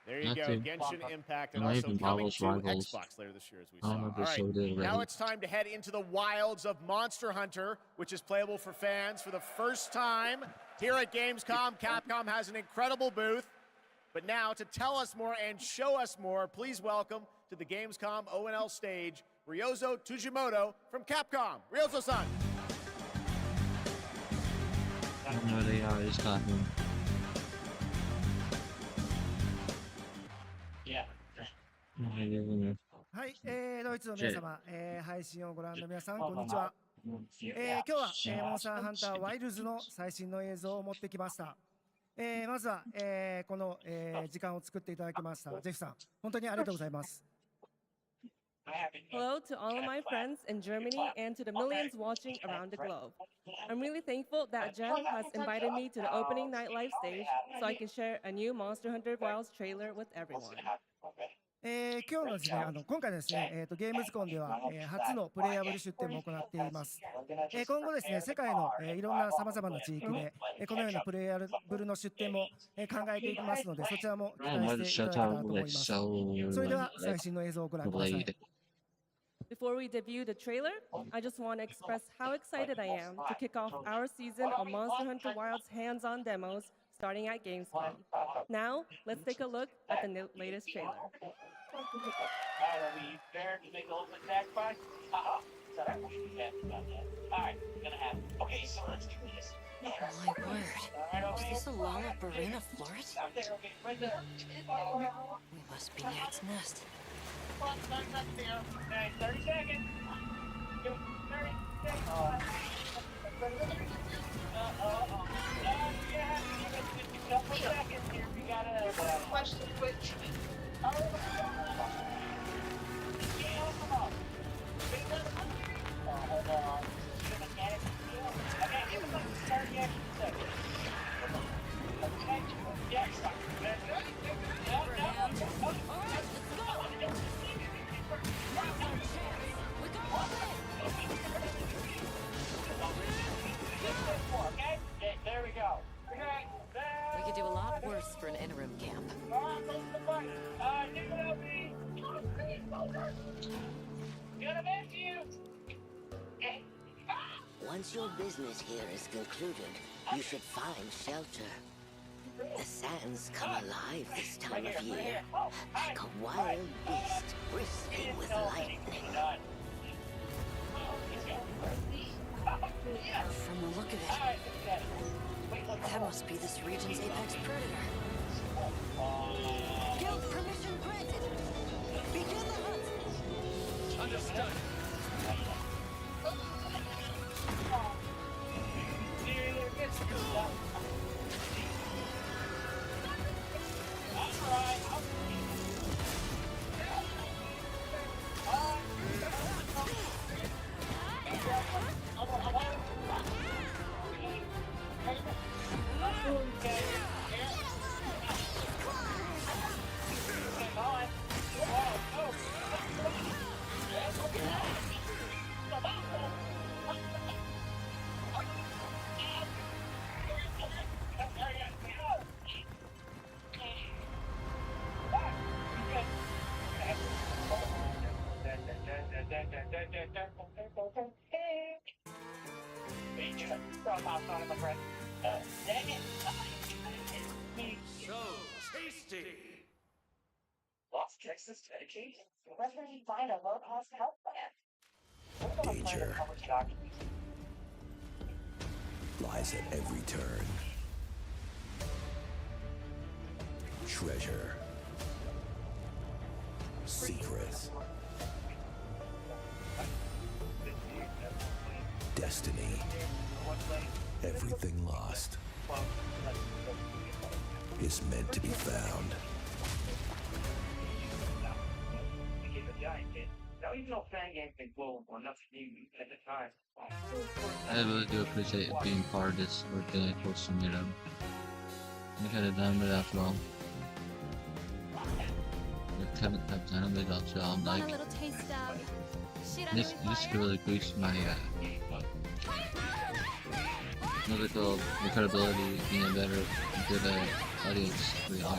[SPEAKER 1] There you
[SPEAKER 4] Not
[SPEAKER 1] go,
[SPEAKER 4] to-
[SPEAKER 1] Genshin Impact, and
[SPEAKER 4] not
[SPEAKER 1] also
[SPEAKER 4] even
[SPEAKER 1] coming
[SPEAKER 4] Marvel's
[SPEAKER 1] to
[SPEAKER 4] Rivals.
[SPEAKER 1] Xbox later this year, as we
[SPEAKER 4] I
[SPEAKER 1] saw.
[SPEAKER 4] don't know if
[SPEAKER 1] All
[SPEAKER 4] they showed it
[SPEAKER 1] right, now
[SPEAKER 4] already.
[SPEAKER 1] it's time to head into the wilds of Monster Hunter, which is playable for fans for the first time here at Gamescom. Capcom has an incredible booth, but now to tell us more and show us more, please welcome to the Gamescom ONL stage, Ryozo Tujimoto from Capcom. Ryozo-san.
[SPEAKER 4] I don't know where they are, it's got them.
[SPEAKER 13] はい、ドイツの皆様、配信をご覧の皆さん、こんにちは。今日は、モンスターハンターワイルズの最新の映像を持ってきました。まずは、この、時間を作っていただきましたジェフさん、本当にありがとうございます。
[SPEAKER 15] Hello to all of my friends in Germany and to the millions watching around the globe. I'm really thankful that Geoff has invited me to the opening night live stage so I can share a new Monster Hunter Wilds trailer with everyone.
[SPEAKER 13] 今日のですね、今回ですね、ゲームズコンでは、初のプレイヤブル出展も行っています。今後ですね、世界の、いろんな様々な地域で、このようなプレイヤブルの出展も、考えていきますので、そちらも期待していただけたらと思います。それでは最新の映像をご覧ください。
[SPEAKER 15] Before we debut the trailer, I just want to express how excited I am to kick off our season of Monster Hunter Wilds hands-on demos starting at Gamescom. Now, let's take a look at the latest trailer.
[SPEAKER 10] Alright, are we fair to make the ultimate sacrifice? Haha. Sorry, I should be happy about that. Alright, gonna happen. Okay, so let's do this.
[SPEAKER 23] Oh my word. Is this a Lollop Arena Florist? We must be near its nest.
[SPEAKER 10] 30 seconds. Give it 30 seconds. Yeah, a couple seconds here. We gotta question which. Come on. Hold on. Okay, give us 30 extra seconds. Okay, yeah, stop. Okay, there we go.
[SPEAKER 23] We could do a lot worse for an interim camp.
[SPEAKER 10] Gonna miss you.
[SPEAKER 24] Once your business here is concluded, you should find shelter. The sands come alive this time of year, like a wild beast bristling with lightning.
[SPEAKER 23] From the look of it, that must be this region's apex predator.
[SPEAKER 24] Guild permission granted. Begin the hunt.
[SPEAKER 10] Understood.
[SPEAKER 19] So tasty!
[SPEAKER 10] Las Texas dedicated. Where can you find a low-cost health plan?
[SPEAKER 19] Danger lies at every turn. Treasure. Secrets. Destiny. Everything lost is meant to be found.
[SPEAKER 4] I really do appreciate being part of this or feeling close to meet him. I could have done it after all. I haven't done a big job. Like,
[SPEAKER 11] Want a little taste of shit
[SPEAKER 4] this could really boost my musical credibility, being a better, good audience for y'all.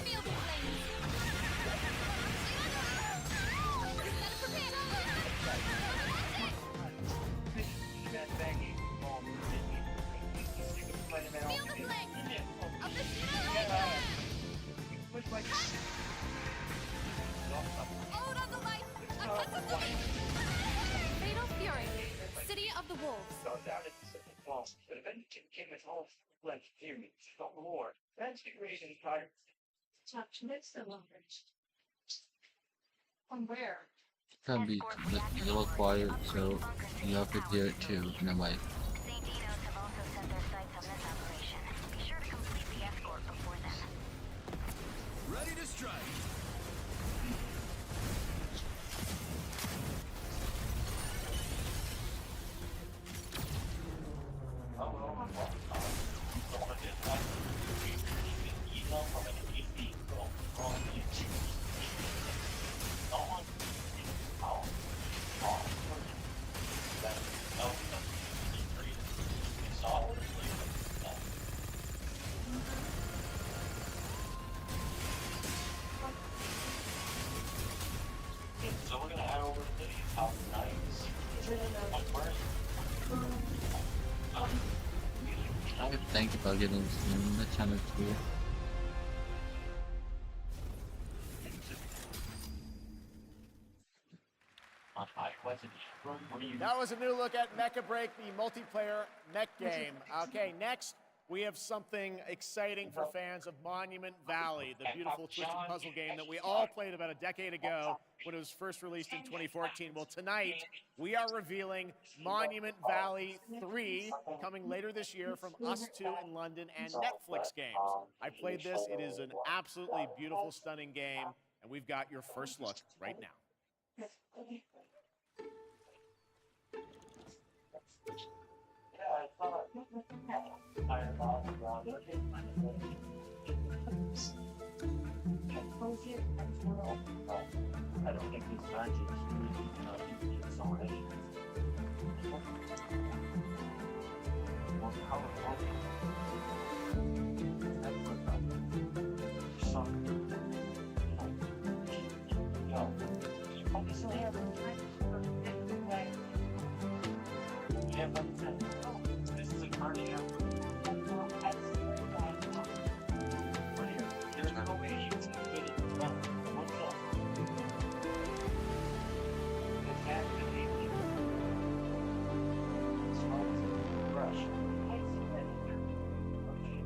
[SPEAKER 11] Fatal Fury, City of the Wolves.
[SPEAKER 2] From where?
[SPEAKER 4] Try to be a little quiet so y'all could hear it too, in a way.
[SPEAKER 18] Ready to strike.
[SPEAKER 10] So we're gonna head over to the top nights.
[SPEAKER 4] I would think about getting this game, that's kind of cool.
[SPEAKER 1] That was a new look at Mecha Break, the multiplayer mech game. Okay, next we have something exciting for fans of Monument Valley, the beautiful twisted puzzle game that we all played about a decade ago when it was first released in 2014. Well, tonight we are revealing Monument Valley 3, coming later this year from Us 2 in London and Netflix Games. I played this. It is an absolutely beautiful, stunning game, and we've got your first look right now.
[SPEAKER 10] I don't think these magic is so ready. This is a cardiac. There's no way you can fit it in one shot. It's activated. It's brush.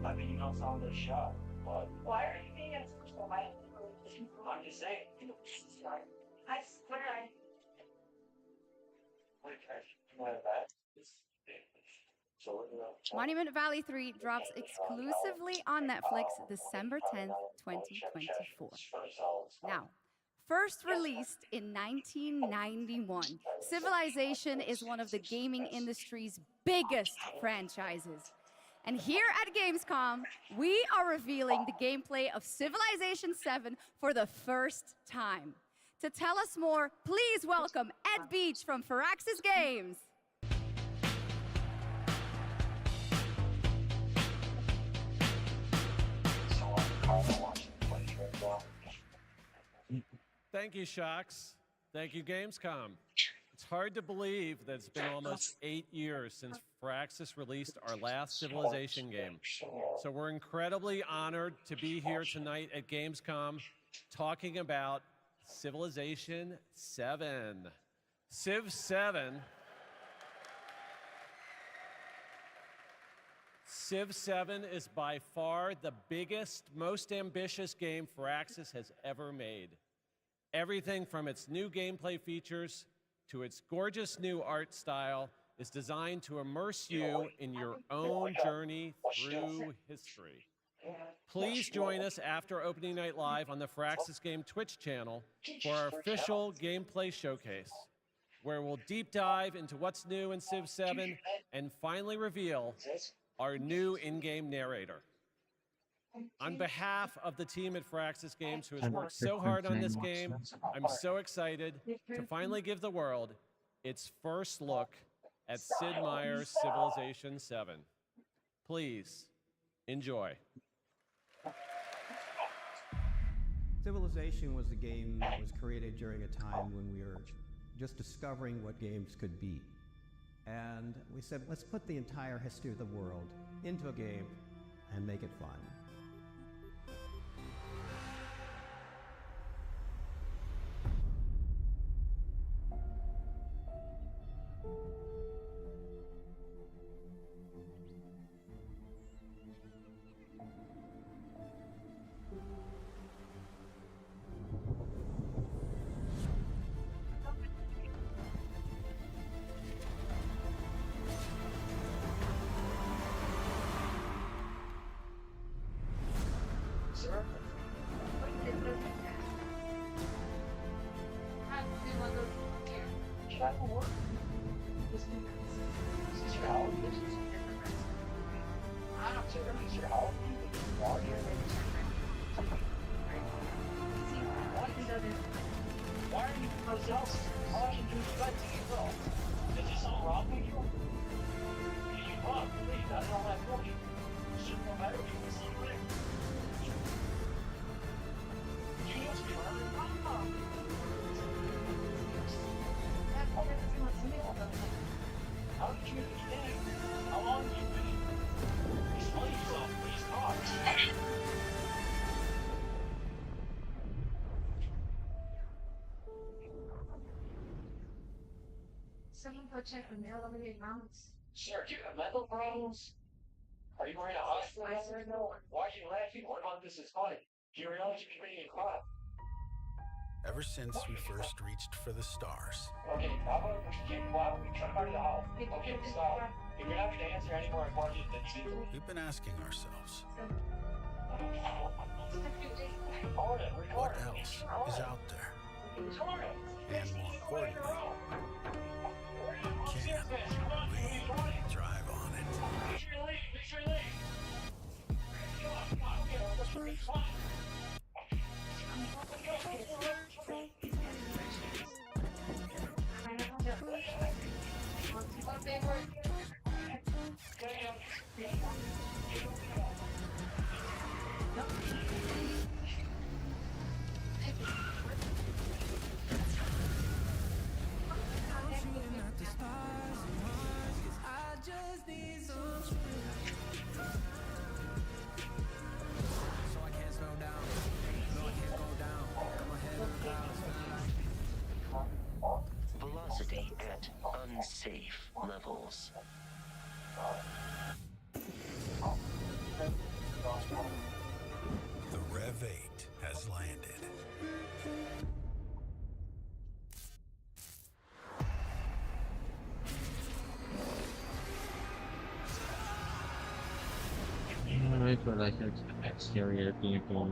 [SPEAKER 10] I mean, you don't sound like a shot, but. Why are you being uncomfortable? I'm just saying. I swear I.
[SPEAKER 12] Monument Valley 3 drops exclusively on Netflix December 10th, 2024. Now, first released in 1991, Civilization is one of the gaming industry's biggest franchises. And here at Gamescom, we are revealing the gameplay of Civilization 7 for the first time. To tell us more, please welcome Ed Beach from Firaxis Games.
[SPEAKER 6] Thank you, Shocks. Thank you, Gamescom. It's hard to believe that it's been almost 8 years since Firaxis released our last Civilization game. So we're incredibly honored to be here tonight at Gamescom talking about Civilization 7. Civ 7. Civ 7 is by far the biggest, most ambitious game Firaxis has ever made. Everything from its new gameplay features to its gorgeous new art style is designed to immerse you in your own journey through history. Please join us after opening night live on the Firaxis Game Twitch channel for our official gameplay showcase, where we'll deep dive into what's new in Civ 7 and finally reveal our new in-game narrator. On behalf of the team at Firaxis Games who has worked so hard on this game, I'm so excited to finally give the world its first look at Sid Meier's Civilization 7. Please, enjoy.
[SPEAKER 8] Civilization was a game that was created during a time when we were just discovering what games could be. And we said, let's put the entire history of the world into a game and make it fun.
[SPEAKER 2] Someone go check the mail over your mounts.
[SPEAKER 10] Sir, do you have mental problems? Are you going to hospital? Why are you laughing? What about this is funny? Do you realize you're being caught?
[SPEAKER 9] Ever since we first reached for the stars.
[SPEAKER 10] Okay, how about we get quiet? We try to the house. Okay, stop. If you're not going to answer any more questions, then you need to...
[SPEAKER 9] We've been asking ourselves, what else is out there? And more importantly, can we drive on it?
[SPEAKER 10] Make sure you leave. Make sure you leave. Come on.
[SPEAKER 24] Velocity at unsafe levels.
[SPEAKER 9] The Rev 8 has landed.
[SPEAKER 4] Wait for like an exterior people.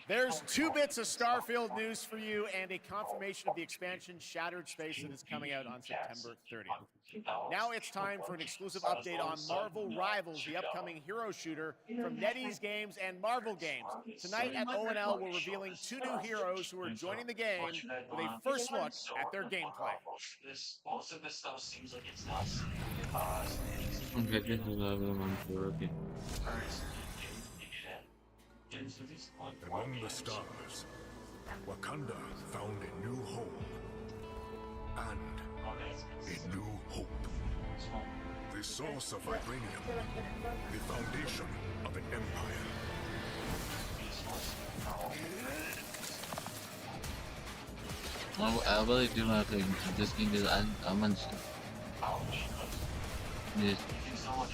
[SPEAKER 1] There's 2 bits of Starfield news for you and a confirmation of the expansion Shattered Space that is coming out on September 30th. Now it's time for an exclusive update on Marvel Rivals, the upcoming hero shooter from NetEase Games and Marvel Games. Tonight at O&L, we're revealing 2 new heroes who are joining the game with a first look at their gameplay.
[SPEAKER 10] Most of this stuff seems like it's nuts.
[SPEAKER 4] Okay, this is level 1 for okay.
[SPEAKER 19] Among the stars, Wakanda found a new home and a new hope. The source of vibranium, the foundation of an empire.
[SPEAKER 4] Well, I really do not think this game is unmentioned. This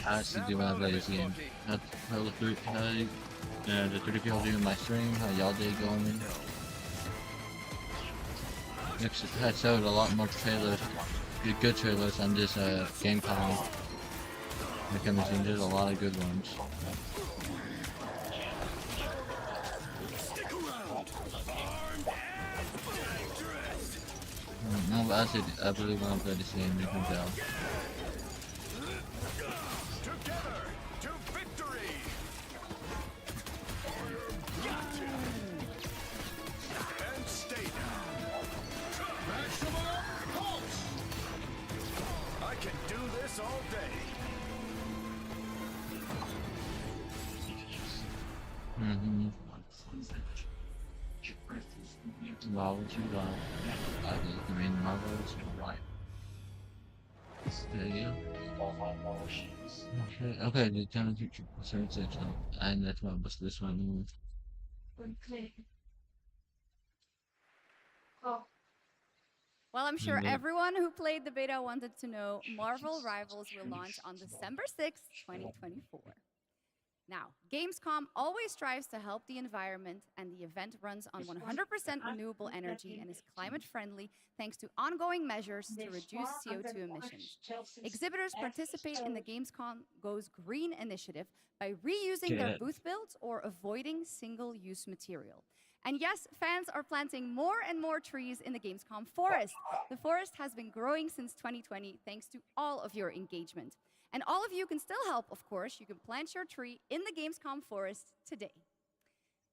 [SPEAKER 4] has to do when I play this game. The 3 people doing my stream, how y'all day going? had showed a lot more trailers, good trailers on this GameCom. There's a lot of good ones. No, but I really want to play this game, you can tell.
[SPEAKER 19] All day.
[SPEAKER 4] Marvel's right. I mean, Marvel's right. There you go. Okay, the channel feature search it, and that's why was this one.
[SPEAKER 12] Well, I'm sure everyone who played the beta wanted to know Marvel Rivals will launch on December 6th, 2024. Now, Gamescom always strives to help the environment, and the event runs on 100% renewable energy and is climate friendly thanks to ongoing measures to reduce CO2 emissions. Exhibitors participate in the Gamescom Goes Green initiative by reusing their booth builds or avoiding single-use material. And yes, fans are planting more and more trees in the Gamescom forest. The forest has been growing since 2020 thanks to all of your engagement. And all of you can still help, of course. You can plant your tree in the Gamescom forest today.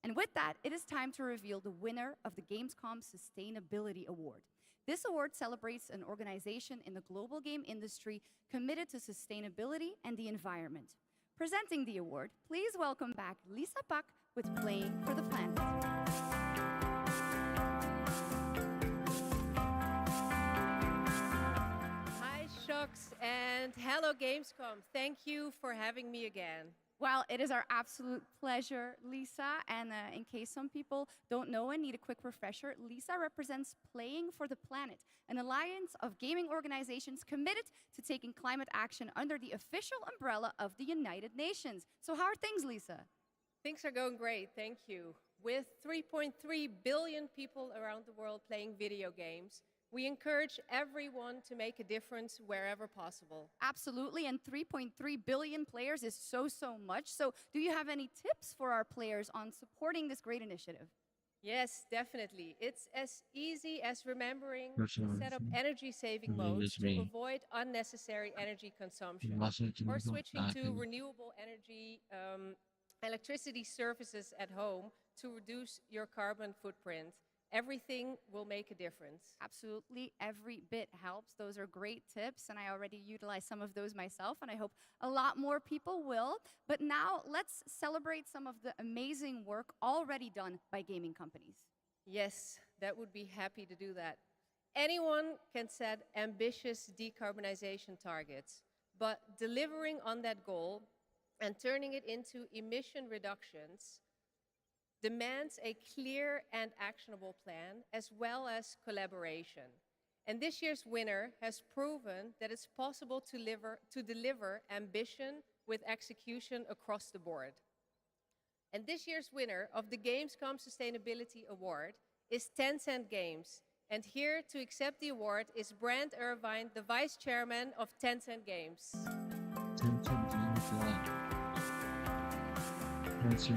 [SPEAKER 12] And with that, it is time to reveal the winner of the Gamescom Sustainability Award. This award celebrates an organization in the global game industry committed to sustainability and the environment. Presenting the award, please welcome back Lisa Pak with Playing for the Planet.
[SPEAKER 14] Hi, Shux, and hello, Gamescom. Thank you for having me again.
[SPEAKER 12] Well, it is our absolute pleasure, Lisa. And in case some people don't know and need a quick refresher, Lisa represents Playing for the Planet, an alliance of gaming organizations committed to taking climate action under the official umbrella of the United Nations. So how are things, Lisa?
[SPEAKER 14] Things are going great, thank you. With 3.3 billion people around the world playing video games, we encourage everyone to make a difference wherever possible.
[SPEAKER 12] Absolutely, and 3.3 billion players is so much. So do you have any tips for our players on supporting this great initiative?
[SPEAKER 14] Yes, definitely. It's as easy as remembering to set up energy-saving modes to avoid unnecessary energy consumption, or switching to renewable energy electricity services at home to reduce your carbon footprint. Everything will make a difference.
[SPEAKER 12] Absolutely, every bit helps. Those are great tips, and I already utilize some of those myself, and I hope a lot more people will. But now, let's celebrate some of the amazing work already done by gaming companies.
[SPEAKER 14] Yes, that would be happy to do that. Anyone can set ambitious decarbonization targets, but delivering on that goal and turning it into emission reductions demands a clear and actionable plan, as well as collaboration. And this year's winner has proven that it's possible to deliver ambition with execution across the board. And this year's winner of the Gamescom Sustainability Award is Tencent Games. And here to accept the award is Brand Irvine, the Vice Chairman of Tencent Games.
[SPEAKER 16] Thank you.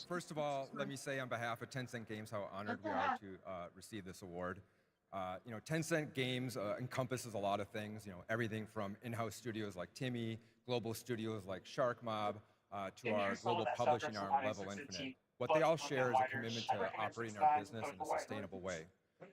[SPEAKER 16] First of all, let me say on behalf of Tencent Games how honored we are to receive this award. Tencent Games encompasses a lot of things, everything from in-house studios like Timmy, global studios like Shark Mob, to our global publishing arm, Level Infinite. What they all share is a commitment to operating our business in a sustainable way.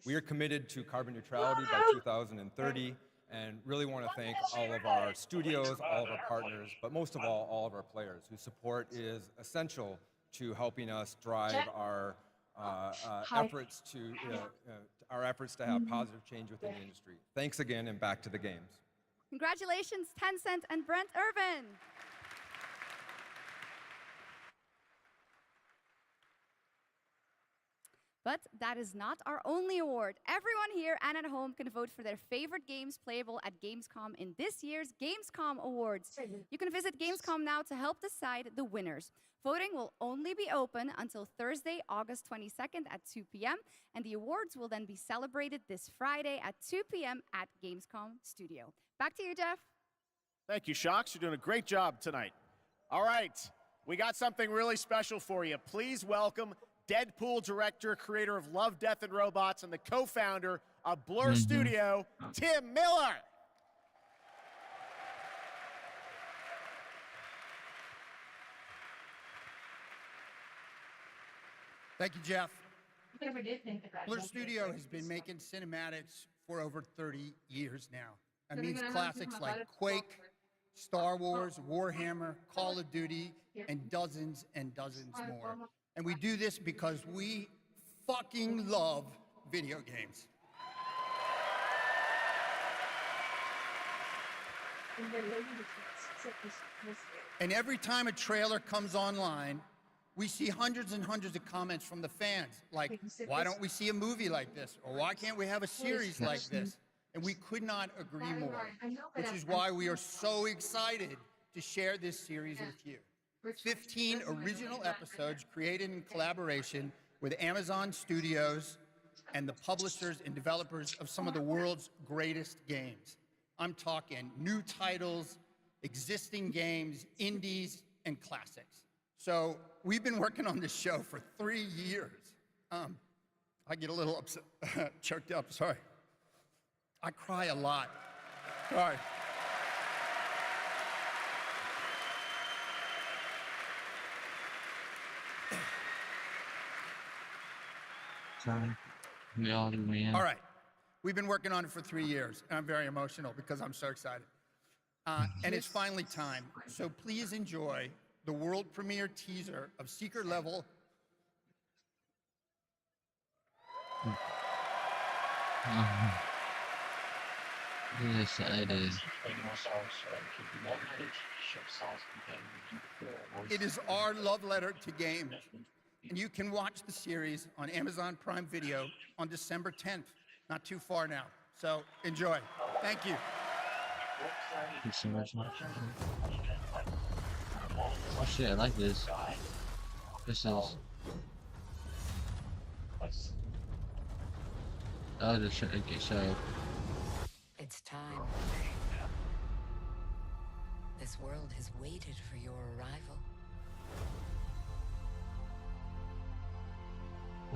[SPEAKER 16] We are committed to carbon neutrality by 2030, and really want to thank all of our studios, all of our partners, but most of all of our players, whose support is essential to helping us drive our efforts to have positive change within the industry. Thanks again, and back to the games.
[SPEAKER 12] Congratulations, Tencent and Brent Irvin. But that is not our only award. Everyone here and at home can vote for their favorite games playable at Gamescom in this year's Gamescom Awards. You can visit Gamescom now to help decide the winners. Voting will only be open until Thursday, August 22nd at 2 p.m., and the awards will then be celebrated this Friday at 2 p.m. at Gamescom Studio. Back to you, Geoff.
[SPEAKER 1] Thank you, Shocks. You're doing a great job tonight. All right, we got something really special for you. Please welcome Deadpool director, creator of Love, Death, and Robots, and the co-founder of Blur Studio, Tim Miller.
[SPEAKER 3] Thank you, Geoff.
[SPEAKER 2] You never did think that.
[SPEAKER 3] Blur Studio has been making cinematics for over 30 years now. That
[SPEAKER 2] So
[SPEAKER 3] means
[SPEAKER 2] we're gonna have
[SPEAKER 3] classics
[SPEAKER 2] to
[SPEAKER 3] like
[SPEAKER 2] have it.
[SPEAKER 3] Quake, Star Wars, Warhammer, Call of Duty, and dozens more. And we do this because we fucking love video games. And every time a trailer comes online, we see hundreds and hundreds of comments from the fans, like, why don't we see a movie like this? Or why can't we have a series like this? And we could not agree more, which is why we are so excited to share this series with you. 15 original episodes created in collaboration with Amazon Studios and the publishers and developers of some of the world's greatest games. I'm talking new titles, existing games, indies, and classics. So we've been working on this show for 3 years. I get a little upset, choked up, sorry. I cry a lot. Sorry.
[SPEAKER 4] Man.
[SPEAKER 3] All right. We've been working on it for 3 years, and I'm very emotional because I'm so excited. And it's finally time. So please enjoy the world premiere teaser of Secret Level.
[SPEAKER 4] Yes, it is.
[SPEAKER 3] It is our love letter to games. And you can watch the series on Amazon Prime Video on December 10th. Not too far now. So enjoy. Thank you.
[SPEAKER 4] Thank you so much. Oh shit, I like this. This is... Oh, the show.
[SPEAKER 23] It's time. This world has waited for your arrival.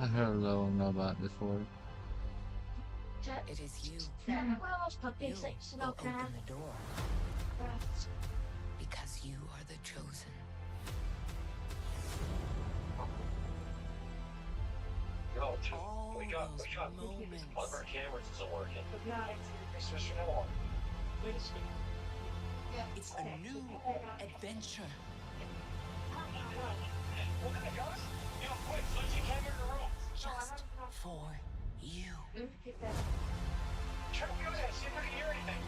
[SPEAKER 4] I heard a little know about it before.
[SPEAKER 23] It is you.
[SPEAKER 2] You
[SPEAKER 23] You will open the door. Because you are the chosen.
[SPEAKER 10] Yo, wake up, wake up. One of our cameras isn't working. Switch it on. Wait a second.
[SPEAKER 23] It's a new adventure.
[SPEAKER 10] What kind of guys? Yo, quick, switch your camera in the room.
[SPEAKER 23] Just for you.
[SPEAKER 10] Try to go there, see if we can hear anything.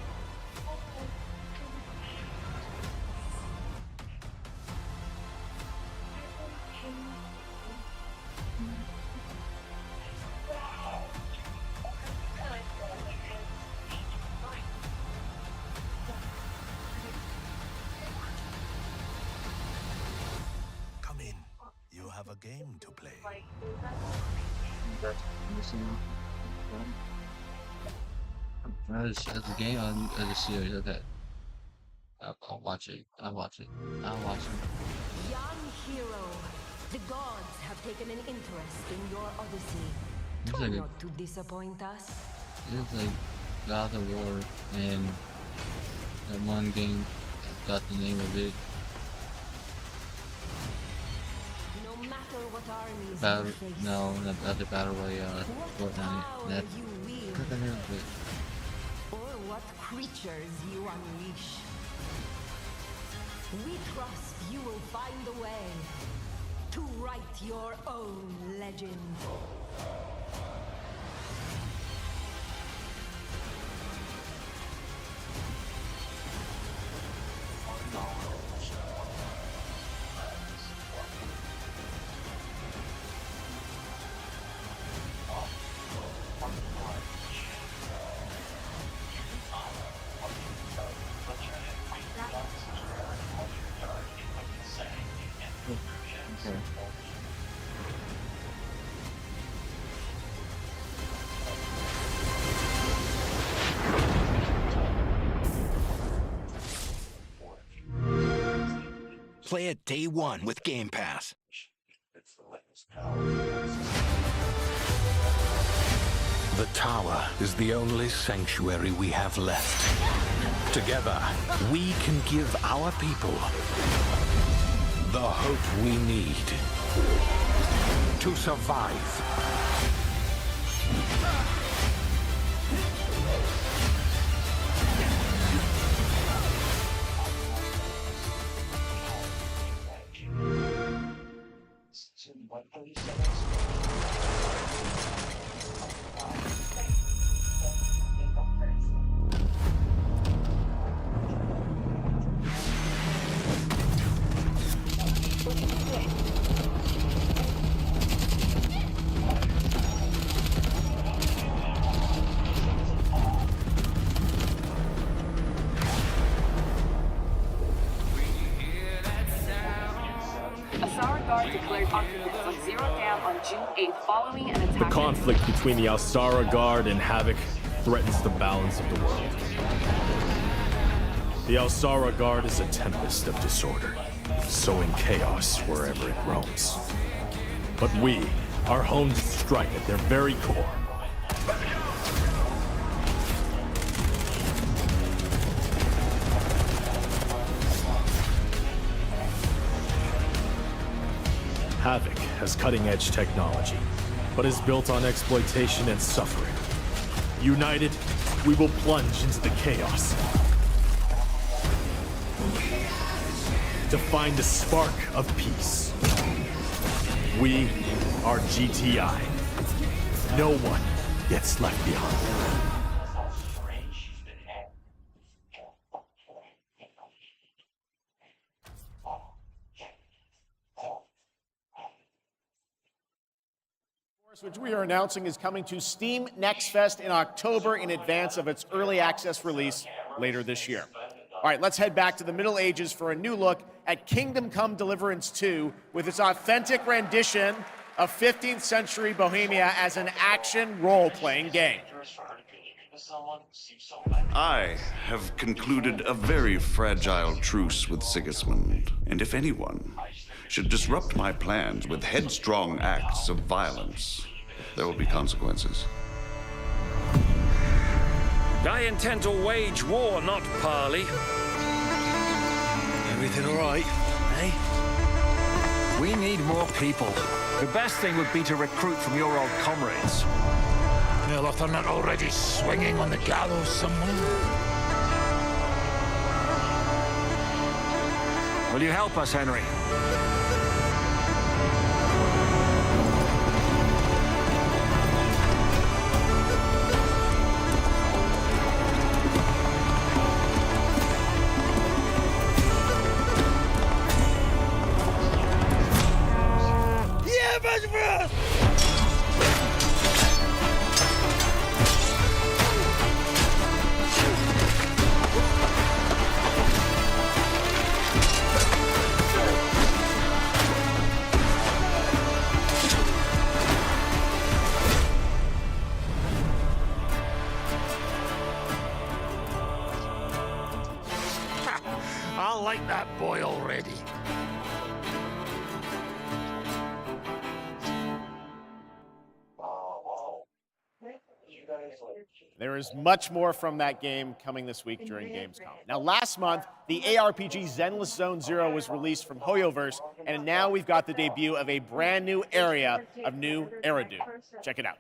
[SPEAKER 19] Come in. You have a game to play.
[SPEAKER 4] As a game on as a series, okay. I'll watch it. I'll watch it. I'll watch it.
[SPEAKER 23] Young hero, the gods have taken an interest in your odyssey.
[SPEAKER 4] It's
[SPEAKER 23] Try
[SPEAKER 4] like
[SPEAKER 23] not to disappoint us.
[SPEAKER 4] It's like God of War and that one game. I got the name of it.
[SPEAKER 23] No matter what armies
[SPEAKER 4] Battle.
[SPEAKER 23] you face,
[SPEAKER 4] No, not the Battle Royale. Fortnite. That.
[SPEAKER 23] you wield,
[SPEAKER 4] Got the name of it.
[SPEAKER 23] or what creatures you unleash. We trust you will find a way to write your own legend.
[SPEAKER 19] Play it day one with Game Pass. The tower is the only sanctuary we have left. Together, we can give our people the hope we need to survive.
[SPEAKER 17] The conflict between the Alsara Guard and Havoc threatens the balance of the world. The Alsara Guard is a tempest of disorder, sowing chaos wherever it roams. But we are honed to strike at their very core. Havoc has cutting-edge technology, but is built on exploitation and suffering. United, we will plunge into the chaos to find a spark of peace. We are GTI. No one gets left behind.
[SPEAKER 1] Which we are announcing is coming to Steam Next Fest in October in advance of its early access release later this year. All right, let's head back to the Middle Ages for a new look at Kingdom Come Deliverance 2 with its authentic rendition of 15th century Bohemia as an action role-playing game.
[SPEAKER 20] I have concluded a very fragile truce with Sigismund, and if anyone should disrupt my plans with headstrong acts of violence, there will be consequences.
[SPEAKER 21] I intend to wage war, not parley.
[SPEAKER 19] Everything all right, eh?
[SPEAKER 21] We need more people. The best thing would be to recruit from your old comrades.
[SPEAKER 19] Well, if they're not already swinging on the gallows somewhere.
[SPEAKER 21] Will you help us, Henry?
[SPEAKER 19] I like that boy already.
[SPEAKER 1] There is much more from that game coming this week during Gamescom. Now, last month, the ARPG Zenless Zone Zero was released from Hoyoverse, and now we've got the debut of a brand new area of new Eridu. Check it out.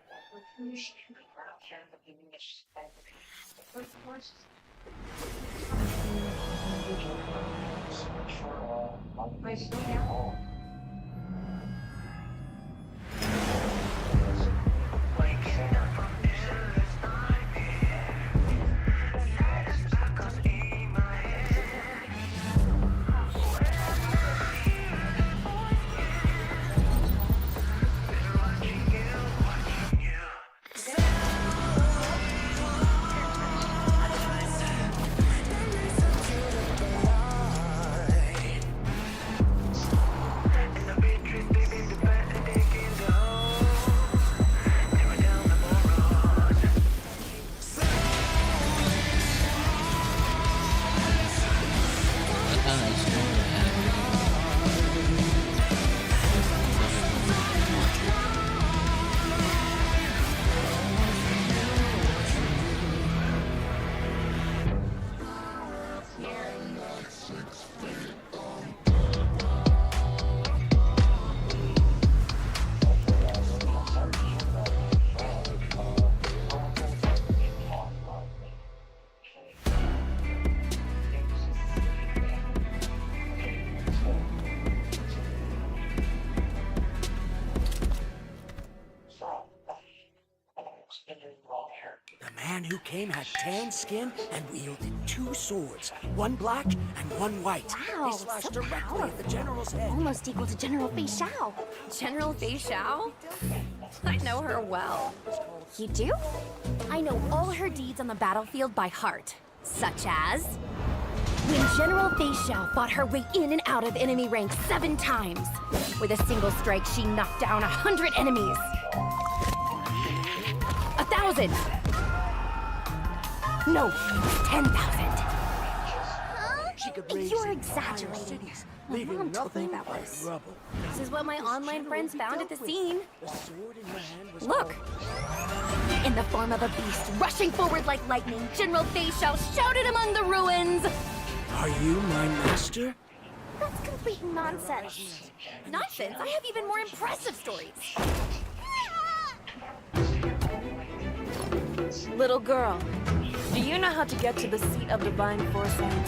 [SPEAKER 5] man who came had tan skin and wielded 2 swords, one black and one white.
[SPEAKER 11] Wow,
[SPEAKER 5] They slashed
[SPEAKER 11] so
[SPEAKER 5] directly at the general's head.
[SPEAKER 11] Almost equal to General Fei Xiao. General Fei Xiao? I know her well. You do? I know all her deeds on the battlefield by heart. Such as... when General Fei Xiao fought her way in and out of enemy ranks 7 times. With a single strike, she knocked down 100 enemies. 1,000. No, 10,000. You're exaggerating. My mom told me that was. This is what my online friends found at the scene. Look! In the form of a beast, rushing forward like lightning, General Fei Xiao shouted among the ruins!
[SPEAKER 5] Are you my master?
[SPEAKER 11] That's complete nonsense. Nonsense? I have even more impressive stories.
[SPEAKER 7] Little girl, do you know how to get to the seat of divine foresight?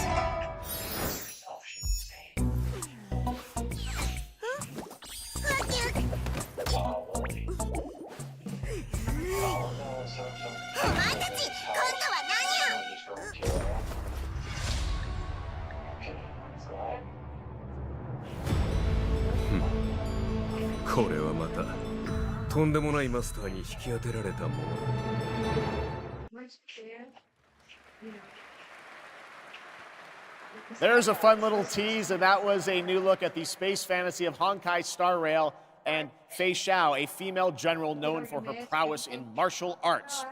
[SPEAKER 1] There's a fun little tease, and that was a new look at the space fantasy of Honkai Star Rail and Fei Xiao, a female general known for her prowess in martial arts.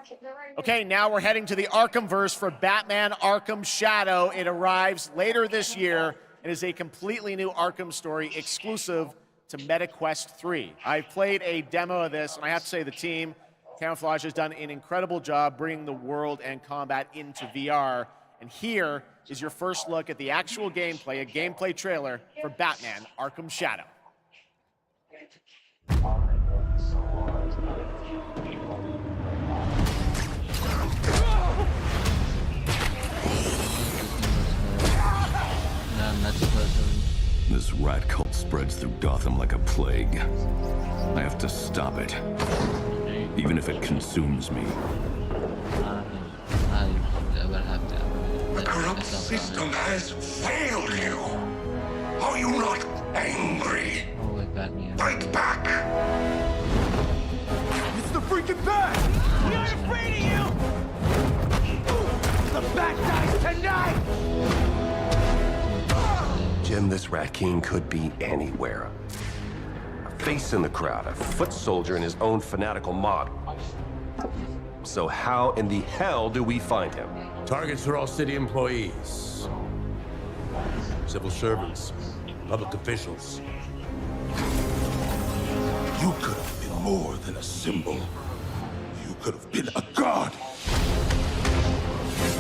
[SPEAKER 1] Okay, now we're heading to the Arkhamverse for Batman Arkham Shadow. It arrives later this year and is a completely new Arkham story exclusive to MetaQuest 3. I've played a demo of this, and I have to say the team, Camouflage, has done an incredible job bringing the world and combat into VR. And here is your first look at the actual gameplay, a gameplay trailer for Batman Arkham Shadow.
[SPEAKER 13] This rat cult spreads through Gotham like a plague. I have to stop it, even if it consumes me.
[SPEAKER 19] The corrupt system has failed you. Are you not angry? Fight back!
[SPEAKER 5] It's the freaking Bat! We aren't afraid of you! The Bat dies tonight!
[SPEAKER 13] Jim, this Rat King could be anywhere. A face in the crowd, a foot soldier in his own fanatical mob. So how in the hell do we find him?
[SPEAKER 22] Targets are all city employees, civil servants, public officials.
[SPEAKER 19] You could have been more than a symbol. You could have been a god.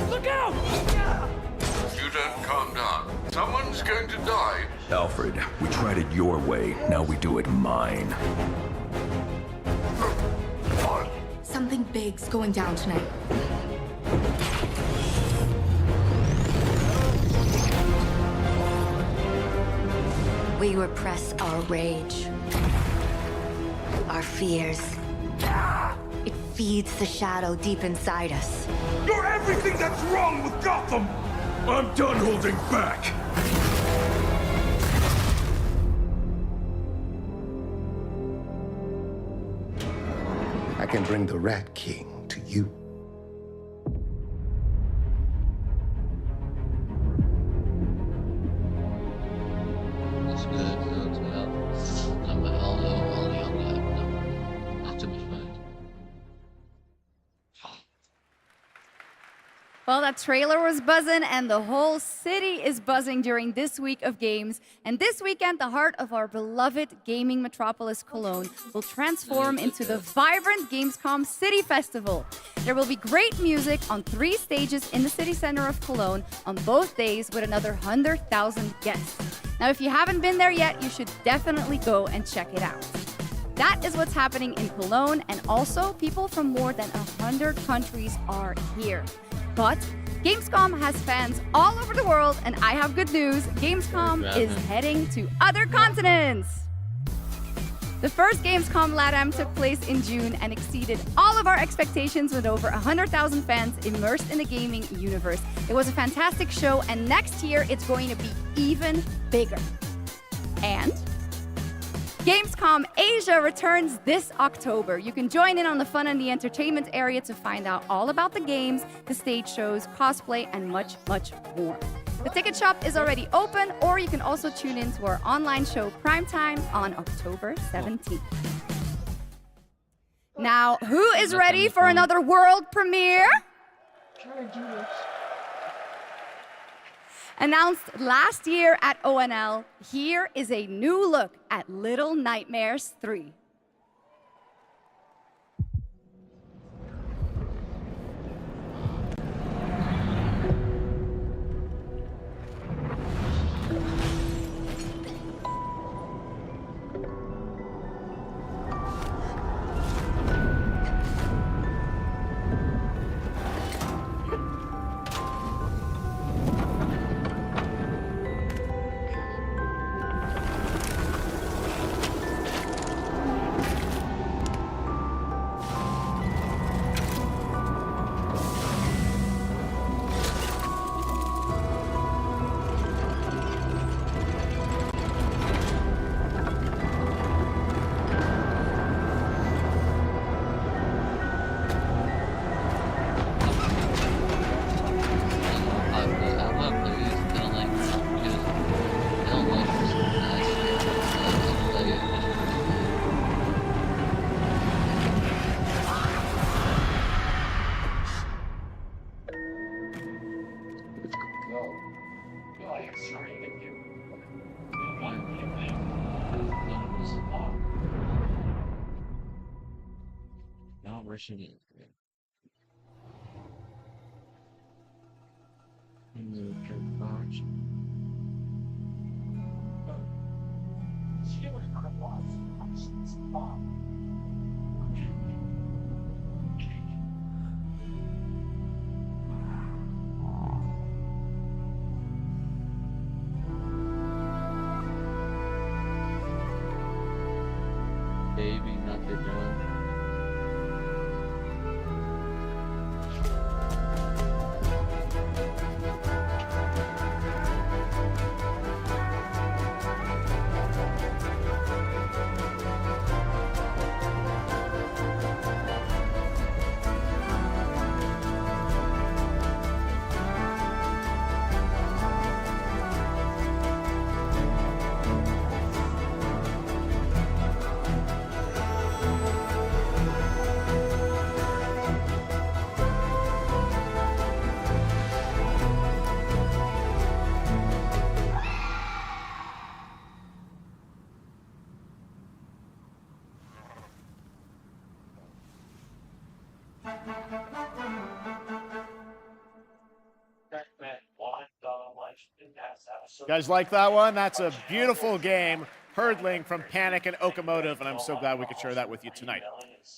[SPEAKER 5] Look out!
[SPEAKER 13] You don't calm down. Someone's going to die. Alfred, we tried it your way. Now we do it mine.
[SPEAKER 25] Something big's going down tonight.
[SPEAKER 23] We repress our rage, our fears. It feeds the shadow deep inside us.
[SPEAKER 19] You're everything that's wrong with Gotham! I'm done holding back! I can bring the Rat King to you.
[SPEAKER 4] That's good. That's well. I'm all not too much fun.
[SPEAKER 12] Well, that trailer was buzzing, and the whole city is buzzing during this week of games. And this weekend, the heart of our beloved gaming metropolis, Cologne, will transform into the vibrant Gamescom City Festival. There will be great music on 3 stages in the city center of Cologne on both days with another 100,000 guests. Now, if you haven't been there yet, you should definitely go and check it out. That is what's happening in Cologne, and also people from more than 100 countries are here. But Gamescom has fans all over the world, and I have good news. Gamescom is heading to other continents. The first Gamescom LATAM took place in June and exceeded all of our expectations with over 100,000 fans immersed in the gaming universe. It was a fantastic show, and next year it's going to be even bigger. And Gamescom Asia returns this October. You can join in on the fun and the entertainment area to find out all about the games, the stage shows, cosplay, and much, much more. The ticket shop is already open, or you can also tune in to our online show Primetime on October 17th. Now, who is ready for another world premiere? Announced last year at ONL, here is a new look at Little Nightmares 3.
[SPEAKER 4] Not rushing it. Baby, not the dog.
[SPEAKER 1] You guys like that one? That's a beautiful game, hurdling from Panic and Okamotive, and I'm so glad we could share that with you tonight.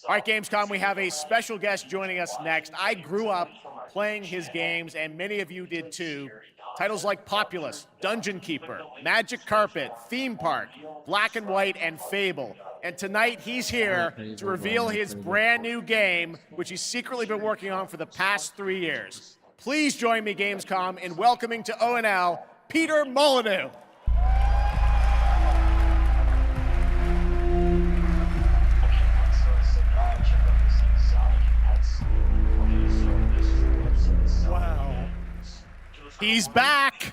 [SPEAKER 1] All right, Gamescom, we have a special guest joining us next. I grew up playing his games, and many of you did too. Titles like Populous, Dungeon Keeper, Magic Carpet, Theme Park, Black and White, and Fable. And tonight he's here to reveal his brand new game, which he's secretly been working on for the past 3 years. Please join me, Gamescom, in welcoming to ONL, Peter Molyneux.
[SPEAKER 6] Wow.
[SPEAKER 1] He's back.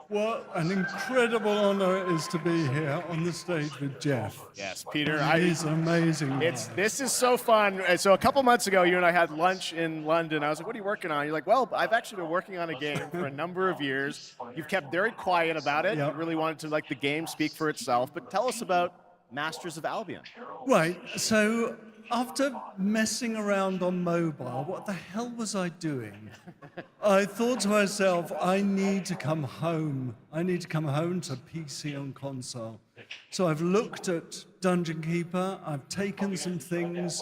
[SPEAKER 6] What an incredible honor it is to be here on the stage with Geoff.
[SPEAKER 1] Yes, Peter.
[SPEAKER 6] He's amazing.
[SPEAKER 1] This is so fun. So a couple months ago, you and I had lunch in London. I was like, what are you working on? You're like, well, I've actually been working on a game for a number of years. You've kept very quiet about it.
[SPEAKER 6] Yep.
[SPEAKER 1] You really wanted to let the game speak for itself. But tell us about Masters of Albion.
[SPEAKER 6] Right, so after messing around on mobile, what the hell was I doing? I thought to myself, I need to come home. I need to come home to PC and console. So I've looked at Dungeon Keeper. I've taken some things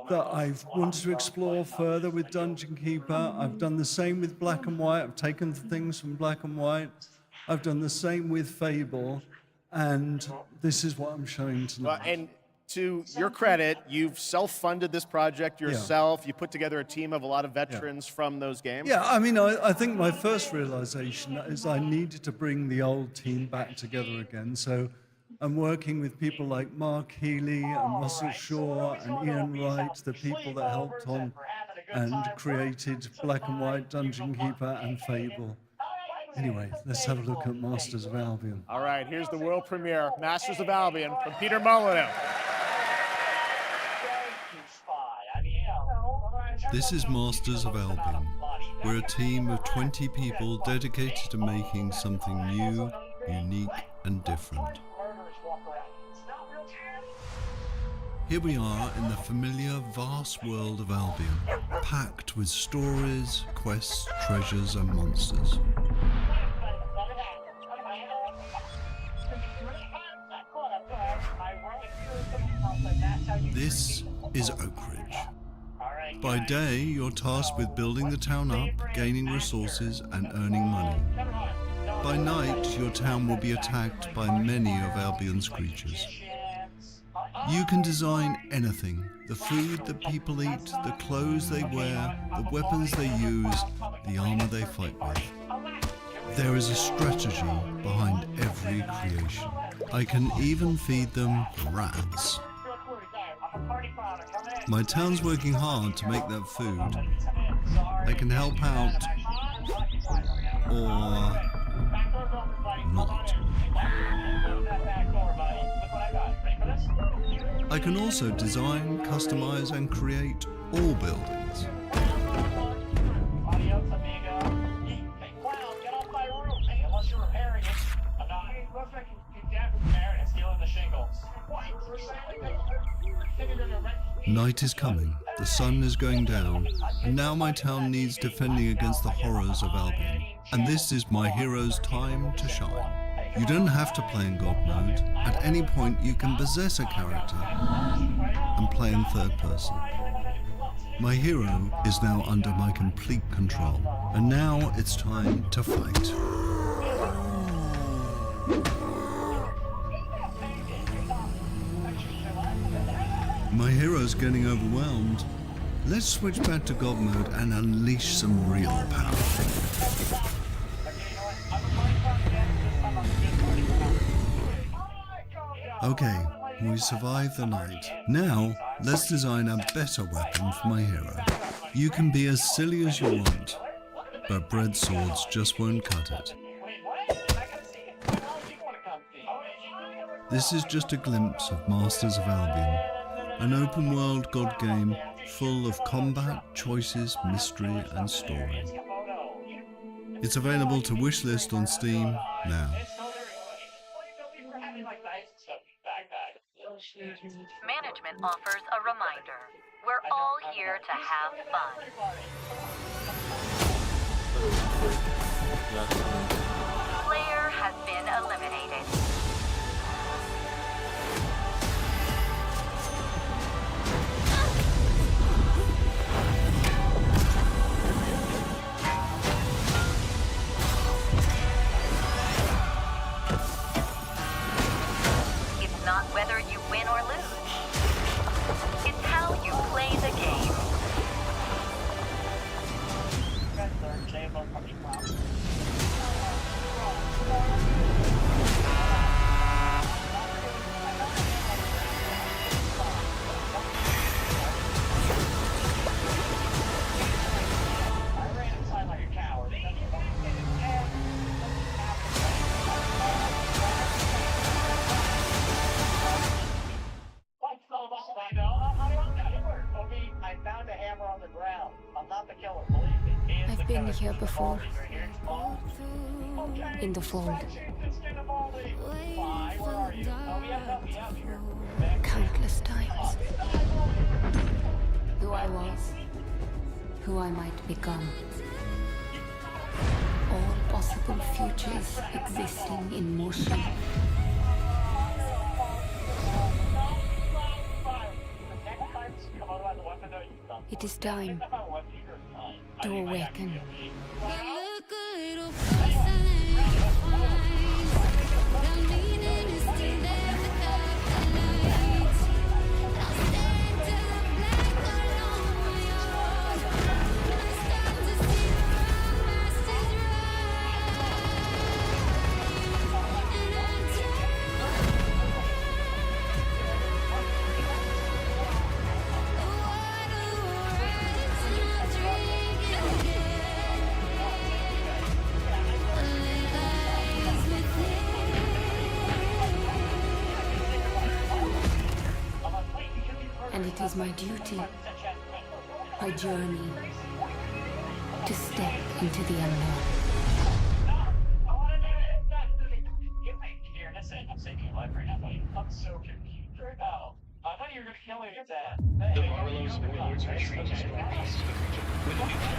[SPEAKER 6] that I've wanted to explore further with Dungeon Keeper. I've done the same with Black and White. I've taken things from Black and White. I've done the same with Fable. and this is what I'm showing tonight.
[SPEAKER 1] And to your credit, you've self-funded this project yourself. You put together a team of a lot of veterans from those games.
[SPEAKER 6] Yeah, I mean, I think my first realization is I needed to bring the old team back together again. So I'm working with people like Mark Keighley and Russell Shaw and Ian Wright, the people that helped on and created Black and White, Dungeon Keeper, and Fable. Anyway, let's have a look at Masters of Albion.
[SPEAKER 1] All right, here's the world premiere, Masters of Albion, from Peter Molyneux.
[SPEAKER 8] This is Masters of Albion. We're a team of 20 people dedicated to making something new, unique, and different. Here we are in the familiar, vast world of Albion, packed with stories, quests, treasures, and monsters. This is Oak Ridge. By day, you're tasked with building the town up, gaining resources, and earning money. By night, your town will be attacked by many of Albion's creatures. You can design anything: the food that people eat, the clothes they wear, the weapons they use, the armor they fight with. There is a strategy behind every creation. I can even feed them rats. My town's working hard to make that food. I can help out, or not. I can also design, customize, and create all buildings. Night is coming, the sun is going down, and now my town needs defending against the horrors of Albion. And this is my hero's time to shine. You don't have to play in God mode. At any point you can possess a character and play in third person. My hero is now under my complete control, and now it's time to fight. My hero's getting overwhelmed. Let's switch back to God mode and unleash some real power. Okay, we survived the night. Now, let's design a better weapon for my hero. You can be as silly as you want, but bread swords just won't cut it. This is just a glimpse of Masters of Albion, an open-world God game full of combat, choices, mystery, and story. It's available to wishlist on Steam now.
[SPEAKER 9] Management offers a reminder. We're all here to have fun. Player has been eliminated. It's not whether you win or lose. It's how you play the game.
[SPEAKER 15] I've been here before. In the fold. Countless times. Who I was. Who I might become. All possible futures existing in motion. It is time to awaken. The little place I find, the meaning is my duty, my journey, to step into the unknown.
[SPEAKER 10] I'm saving your life right now, buddy. I'm so confused right now. I thought you were gonna kill me with that.
[SPEAKER 3] The Marlowe's warlords retreat is northeast of the region.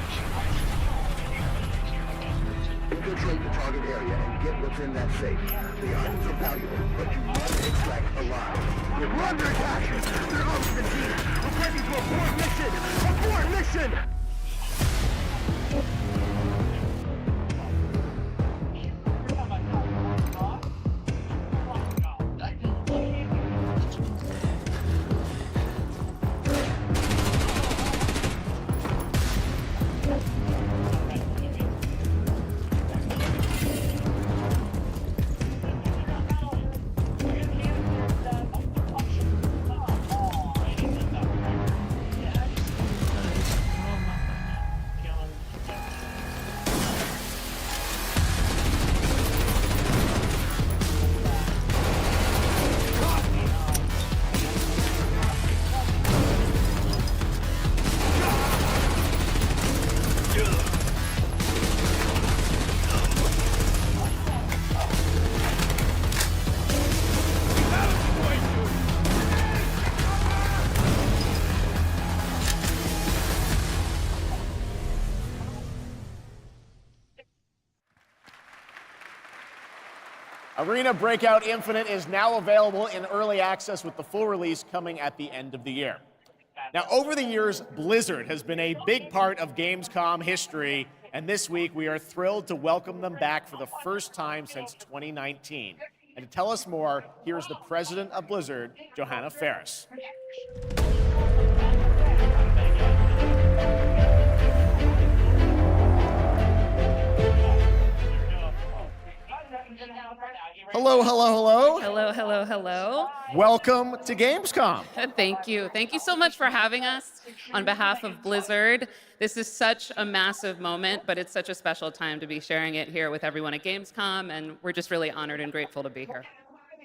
[SPEAKER 3] With
[SPEAKER 14] Infiltrate the target area and get what's in that safe. The items are valuable, but you must extract alive. We're under attack! They're on the team! We're ready to abort mission! Abort mission!
[SPEAKER 1] Arena Breakout Infinite is now available in early access with the full release coming at the end of the year. Now, over the years, Blizzard has been a big part of Gamescom history, and this week we are thrilled to welcome them back for the first time since 2019. And to tell us more, here's the president of Blizzard, Johanna Ferris. Hello, hello, hello.
[SPEAKER 16] Hello, hello, hello.
[SPEAKER 1] Welcome to Gamescom.
[SPEAKER 16] Thank you. Thank you so much for having us on behalf of Blizzard. This is such a massive moment, but it's such a special time to be sharing it here with everyone at Gamescom, and we're just really honored and grateful to be here.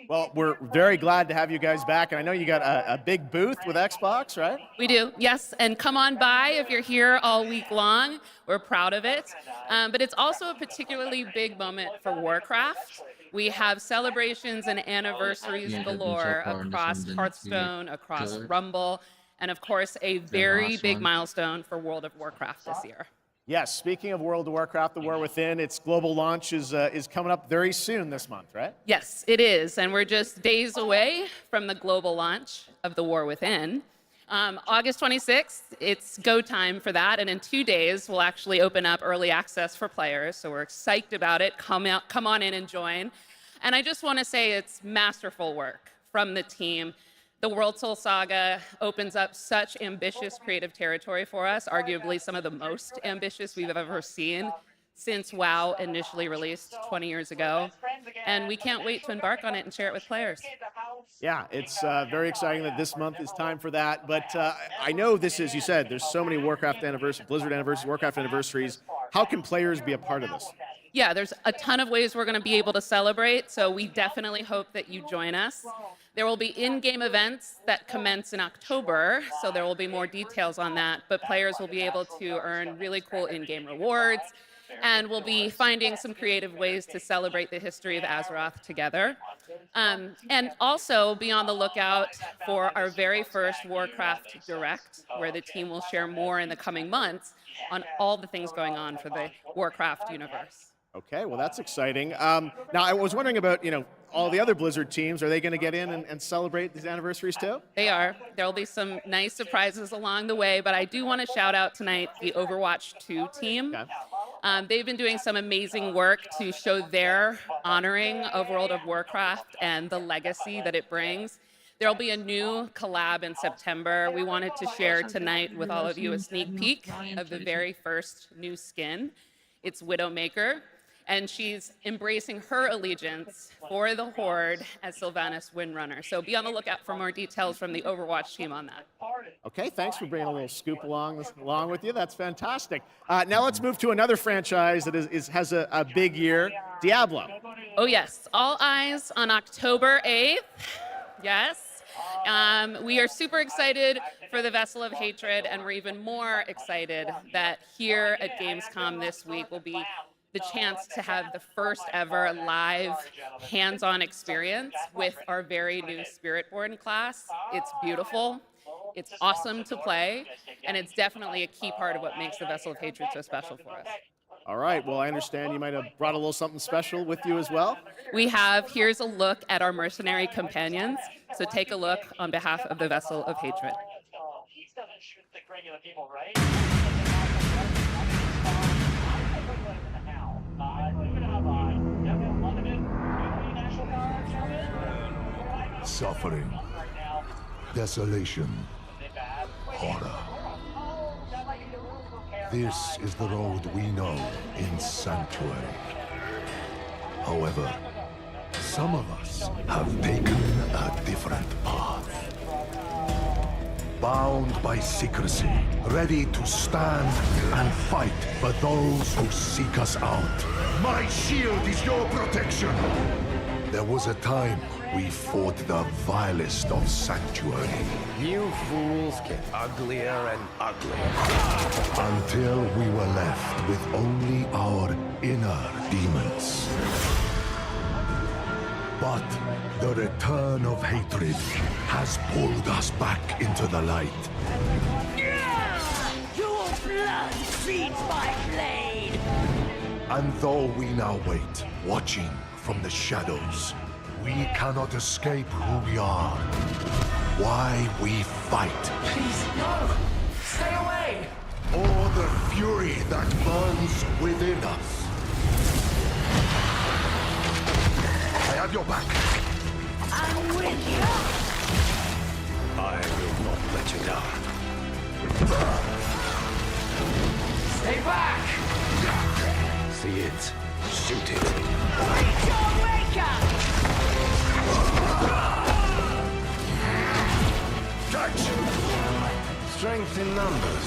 [SPEAKER 1] Well, we're very glad to have you guys back, and I know you got a big booth with Xbox, right?
[SPEAKER 16] We do, yes, and come on by if you're here all week long. We're proud of it, but it's also a particularly big moment for Warcraft. We have celebrations and anniversaries galore across Hearthstone, across Rumble, and of course, a very big milestone for World of Warcraft this year.
[SPEAKER 1] Yes, speaking of World of Warcraft, The War Within, its global launch is coming up very soon this month, right?
[SPEAKER 16] Yes, it is, and we're just days away from the global launch of The War Within. August 26th, it's go time for that, and in 2 days, we'll actually open up early access for players, so we're psyched about it. Come on in and join. And I just want to say it's masterful work from the team. The World Soul Saga opens up such ambitious creative territory for us, arguably some of the most ambitious we've ever seen since WoW initially released 20 years ago. And we can't wait to embark on it and share it with players.
[SPEAKER 1] Yeah, it's very exciting that this month is time for that. But I know this is, you said, there's so many Warcraft anniversaries, Blizzard anniversaries, Warcraft anniversaries. How can players be a part of this?
[SPEAKER 16] Yeah, there's a ton of ways we're going to be able to celebrate, so we definitely hope that you join us. There will be in-game events that commence in October, so there will be more details on that, but players will be able to earn really cool in-game rewards, and we'll be finding some creative ways to celebrate the history of Azeroth together. And also be on the lookout for our very first Warcraft Direct, where the team will share more in the coming months on all the things going on for the Warcraft universe.
[SPEAKER 1] Okay, well, that's exciting. Now, I was wondering about, all the other Blizzard teams. Are they going to get in and celebrate these anniversaries too?
[SPEAKER 16] They are. There will be some nice surprises along the way, but I do want to shout out tonight the Overwatch 2 team. Okay. They've been doing some amazing work to show their honoring of World of Warcraft and the legacy that it brings. There'll be a new collab in September. We wanted to share tonight with all of you a sneak peek of the very first new skin. It's Widowmaker, and she's embracing her allegiance for the Horde as Sylvanas Windrunner. So be on the lookout for more details from the Overwatch team on that.
[SPEAKER 1] Okay, thanks for bringing a little scoop along with you. That's fantastic. Now let's move to another franchise that has a big year, Diablo.
[SPEAKER 16] Oh yes, all eyes on October 8th. Yes. We are super excited for the Vessel of Hatred, and we're even more excited that here at Gamescom this week will be the chance to have the first ever live hands-on experience with our very new Spiritborn class. It's beautiful, it's awesome to play, and it's definitely a key part of what makes the Vessel of Hatred so special for us.
[SPEAKER 1] All right, well, I understand you might have brought a little something special with you as well.
[SPEAKER 16] We have, here's a look at our mercenary companions, so take a look on behalf of the Vessel of Hatred.
[SPEAKER 10] He doesn't shoot the regular people, right?
[SPEAKER 2] Suffering, desolation, horror. This is the road we know in Sanctuary. However, some of us have taken a different path. Bound by secrecy, ready to stand and fight for those who seek us out. My shield is your protection! There was a time we fought the vilest of Sanctuary.
[SPEAKER 17] You fools get uglier and uglier.
[SPEAKER 2] Until we were left with only our inner demons. But the return of hatred has pulled us back into the light.
[SPEAKER 23] Your blood feeds my blade!
[SPEAKER 2] And though we now wait, watching from the shadows, we cannot escape who we are. Why we fight.
[SPEAKER 23] Please, no! Stay away!
[SPEAKER 2] Or the fury that burns within us. I have your back.
[SPEAKER 23] I'm with you!
[SPEAKER 17] I will not let you down.
[SPEAKER 23] Stay back!
[SPEAKER 17] See it. Shoot it.
[SPEAKER 23] Reach your maker!
[SPEAKER 2] Catch!
[SPEAKER 17] Strength in numbers.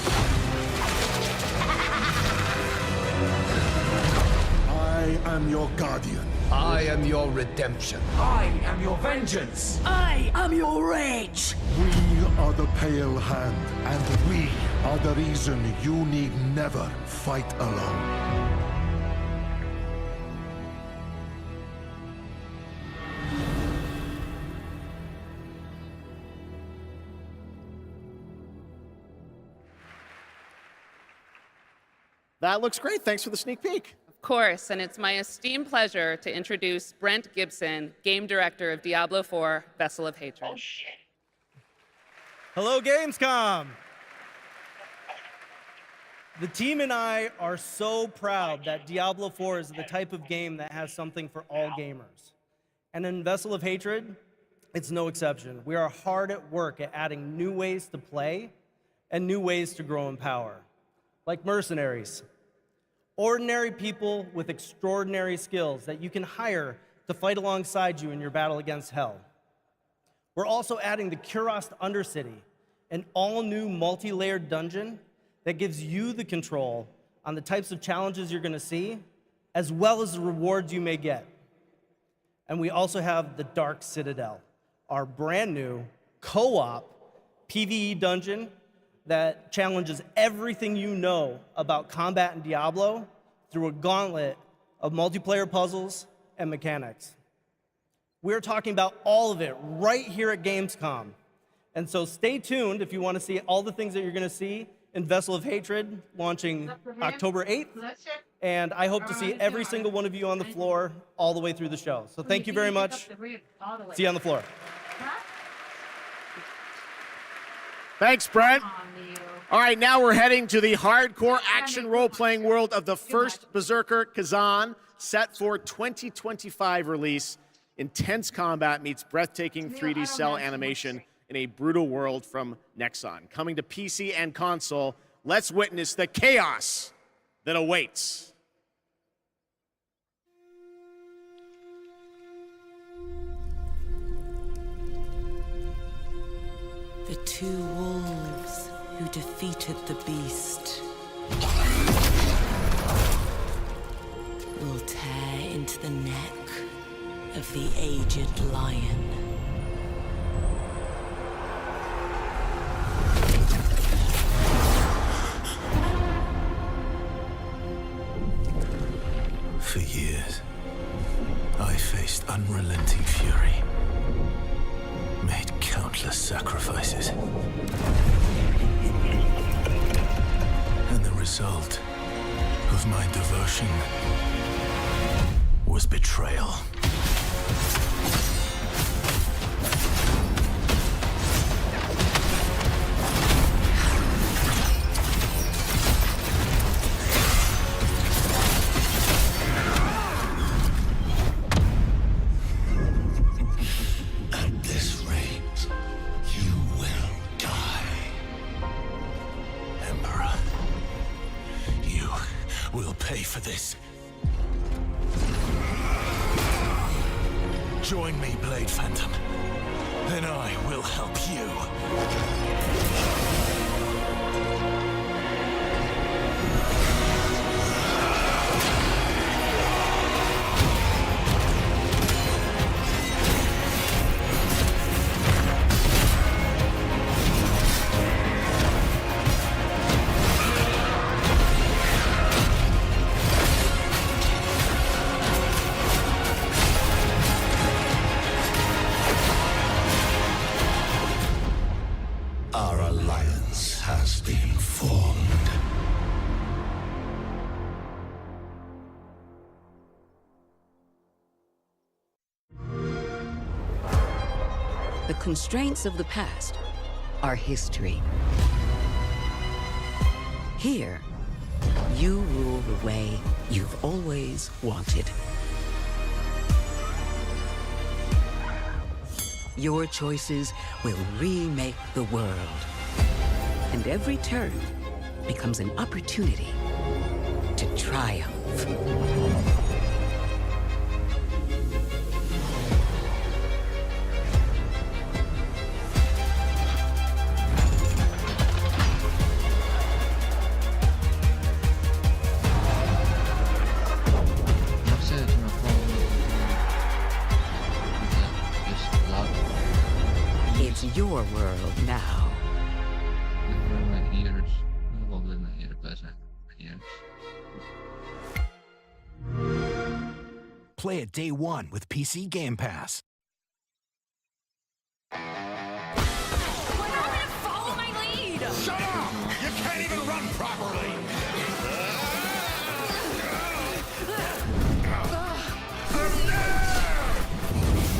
[SPEAKER 2] I am your guardian.
[SPEAKER 17] I am your redemption.
[SPEAKER 23] I am your vengeance! I am your rage!
[SPEAKER 2] We are the Pale Hand, and we are the reason you need never fight alone.
[SPEAKER 1] That looks great. Thanks for the sneak peek.
[SPEAKER 16] Of course, and it's my esteemed pleasure to introduce Brent Gibson, Game Director of Diablo IV, Vessel of Hatred.
[SPEAKER 10] Oh, shit.
[SPEAKER 18] Hello, Gamescom! The team and I are so proud that Diablo IV is the type of game that has something for all gamers. And in Vessel of Hatred, it's no exception. We are hard at work at adding new ways to play and new ways to grow in power. Like mercenaries, ordinary people with extraordinary skills that you can hire to fight alongside you in your battle against hell. We're also adding the Kurast Undercity, an all-new multi-layered dungeon that gives you the control on the types of challenges you're gonna see, as well as the rewards you may get. And we also have the Dark Citadel, our brand new co-op PvE dungeon that challenges everything you know about combat in Diablo through a gauntlet of multiplayer puzzles and mechanics. We're talking about all of it right here at Gamescom. And so stay tuned if you want to see all the things that you're going to see in Vessel of Hatred launching October 8th. And I hope to see every single one of you on the floor all the way through the show. So thank you very much. See you on the floor.
[SPEAKER 1] Thanks, Brent. All right, now we're heading to the hardcore action role-playing world of the first Berserker Kazan, set for 2025 release. Intense combat meets breathtaking 3D cell animation in a brutal world from Nexon. Coming to PC and console, let's witness the chaos that awaits.
[SPEAKER 20] The two wolves who defeated the beast will tear into the neck of the aged lion.
[SPEAKER 7] For years, I faced unrelenting fury, made countless sacrifices. And the result of my devotion was betrayal. At this rate, you will die. Emperor, you will pay for this. Join me, Blade Phantom. Then I will help you. Our alliance has been formed.
[SPEAKER 11] The constraints of the past are history. Here, you rule the way you've always wanted. Your choices will remake the world. And every turn becomes an opportunity to triumph. It's your world now.
[SPEAKER 4] My ears. I love my ears, but ears.
[SPEAKER 21] Play it day one with PC Game Pass.
[SPEAKER 9] Follow my lead!
[SPEAKER 19] Shut up! You can't even run properly!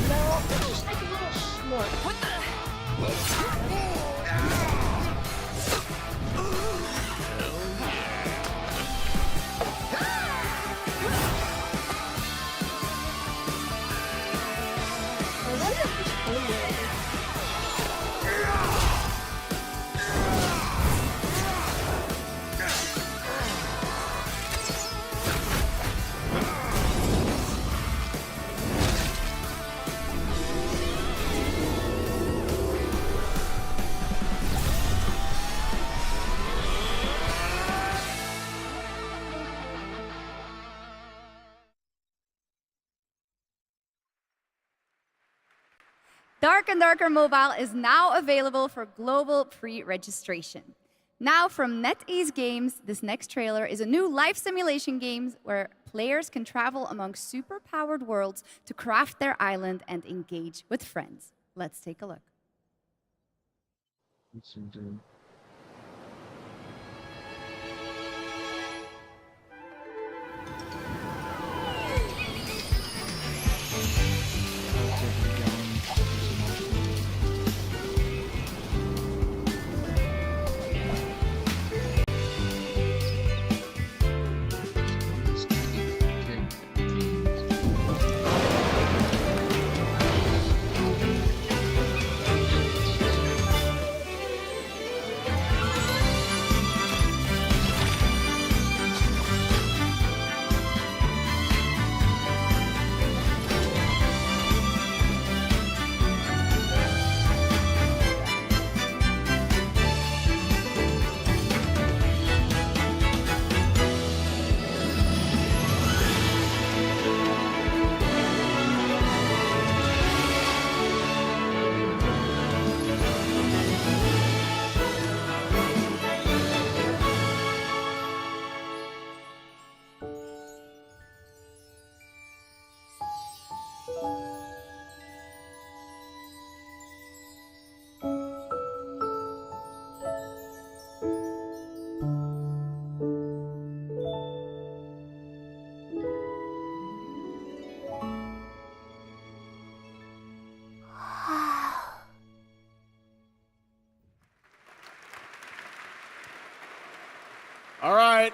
[SPEAKER 9] No, just like a little snort. What the?
[SPEAKER 12] Dark and Darker Mobile is now available for global pre-registration. Now from NetEase Games, this next trailer is a new life simulation game where players can travel among super-powered worlds to craft their island and engage with friends. Let's take a look.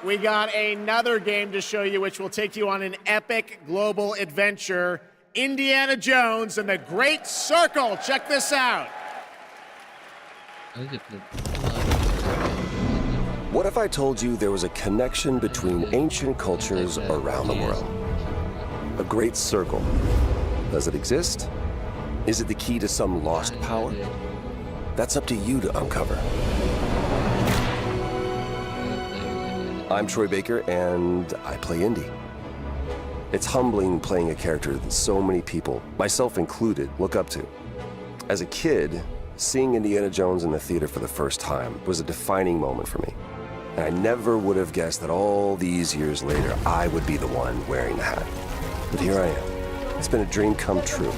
[SPEAKER 1] we got another game to show you which will take you on an epic global adventure. Indiana Jones and the Great Circle. Check this out.
[SPEAKER 17] What if I told you there was a connection between ancient cultures around the world? A great circle. Does it exist? Is it the key to some lost power? That's up to you to uncover. I'm Troy Baker, and I play Indy. It's humbling playing a character that so many people, myself included, look up to. As a kid, seeing Indiana Jones in the theater for the first time was a defining moment for me. And I never would have guessed that all these years later, I would be the one wearing the hat. But here I am. It's been a dream come true.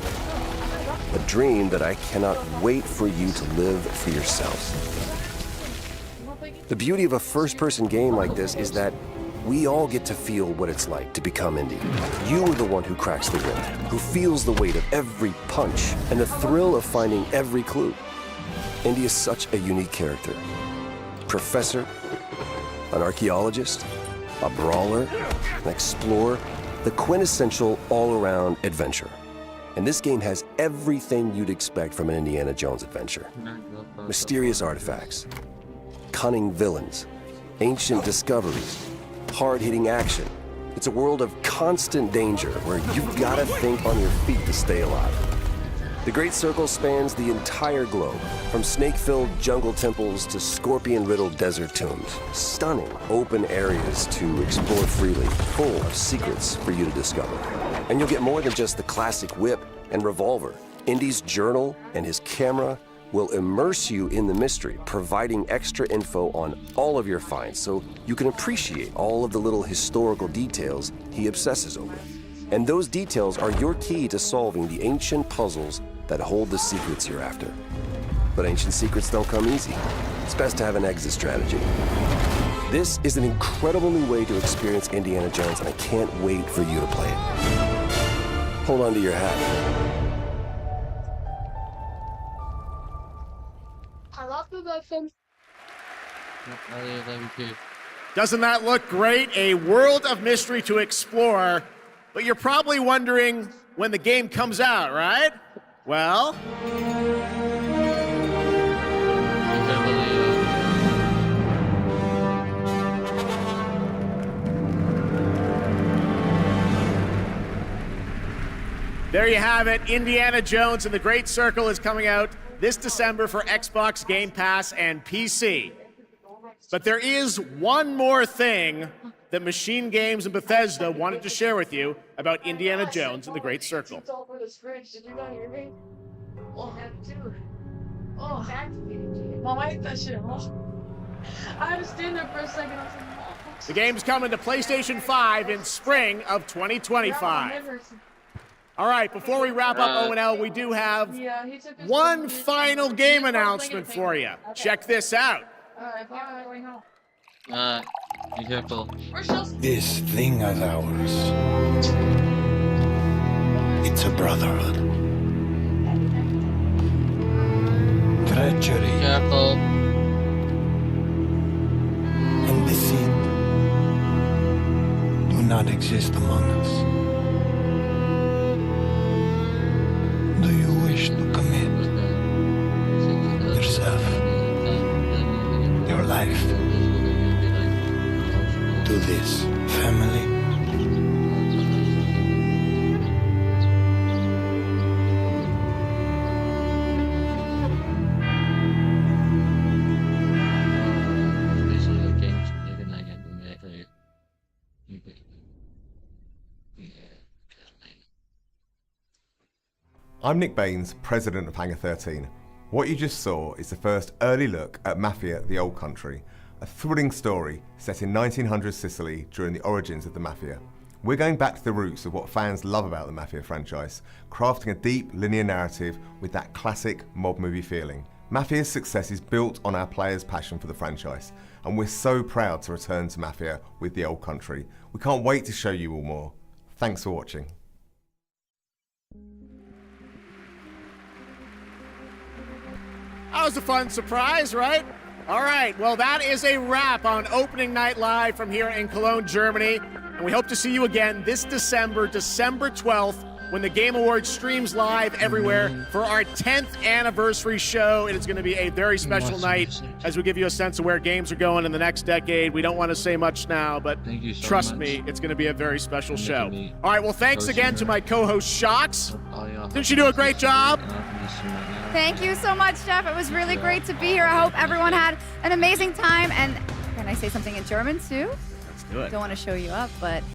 [SPEAKER 17] A dream that I cannot wait for you to live for yourselves. The beauty of a first-person game like this is that we all get to feel what it's like to become Indy. You are the one who cracks the whip, who feels the weight of every punch and the thrill of finding every clue. Indy is such a unique character. Professor, an archaeologist, a brawler, an explorer, the quintessential all-around adventurer. And this game has everything you'd expect from an Indiana Jones adventure. Mysterious artifacts, cunning villains, ancient discoveries, hard-hitting action. It's a world of constant danger where you've got to think on your feet to stay alive. The Great Circle spans the entire globe, from snake-filled jungle temples to scorpion-riddled desert tombs. Stunning open areas to explore freely, full of secrets for you to discover. And you'll get more than just the classic whip and revolver. Indy's journal and his camera will immerse you in the mystery, providing extra info on all of your finds so you can appreciate all of the little historical details he obsesses over. And those details are your key to solving the ancient puzzles that hold the secrets you're after. But ancient secrets don't come easy. It's best to have an exit strategy. This is an incredible new way to experience Indiana Jones, and I can't wait for you to play it. Hold on to your hat.
[SPEAKER 5] I love the muffin.
[SPEAKER 1] Doesn't that look great? A world of mystery to explore. But you're probably wondering when the game comes out, right? Well, there you have it. Indiana Jones and the Great Circle is coming out this December for Xbox, Game Pass, and PC. But there is one more thing that Machine Games and Bethesda wanted to share with you about Indiana Jones and the Great Circle.
[SPEAKER 5] It's all for the fridge. Did you not hear me? Oh, I have to. Oh, Mom, I hate that shit. I had to stand there for a second. I was like, Mom.
[SPEAKER 1] The game's coming to PlayStation 5 in spring of 2025. All right, before we wrap up O&L, we do have one final game announcement for you. Check this out.
[SPEAKER 4] Be careful.
[SPEAKER 7] This thing of ours. It's a brotherhood. Treachery.
[SPEAKER 4] Careful.
[SPEAKER 7] And deceit do not exist among us. Do you wish to commit yourself, your life, to this family?
[SPEAKER 13] I'm Nick Baines, president of Hangar 13. What you just saw is the first early look at Mafia: The Old Country, a thrilling story set in 1900s Sicily during the origins of the Mafia. We're going back to the roots of what fans love about the Mafia franchise, crafting a deep linear narrative with that classic mob movie feeling. Mafia's success is built on our players' passion for the franchise, and we're so proud to return to Mafia with The Old Country. We can't wait to show you all more. Thanks for watching.
[SPEAKER 1] That was a fun surprise, right? All right, well, that is a wrap on opening night live from here in Cologne, Germany. And we hope to see you again this December, December 12th, when the Game Awards streams live everywhere for our 10th anniversary show. It is going to be a very special night as we give you a sense of where games are going in the next decade. We don't want to say much now, but trust me, it's going to be a very special show. All right, well, thanks again to my co-host, Shocks. Didn't she do a great job?
[SPEAKER 12] Thank you so much, Geoff. It was really great to be here. I hope everyone had an amazing time. And can I say something in German, too?
[SPEAKER 1] Let's do it.
[SPEAKER 12] Don't want to show you up, but...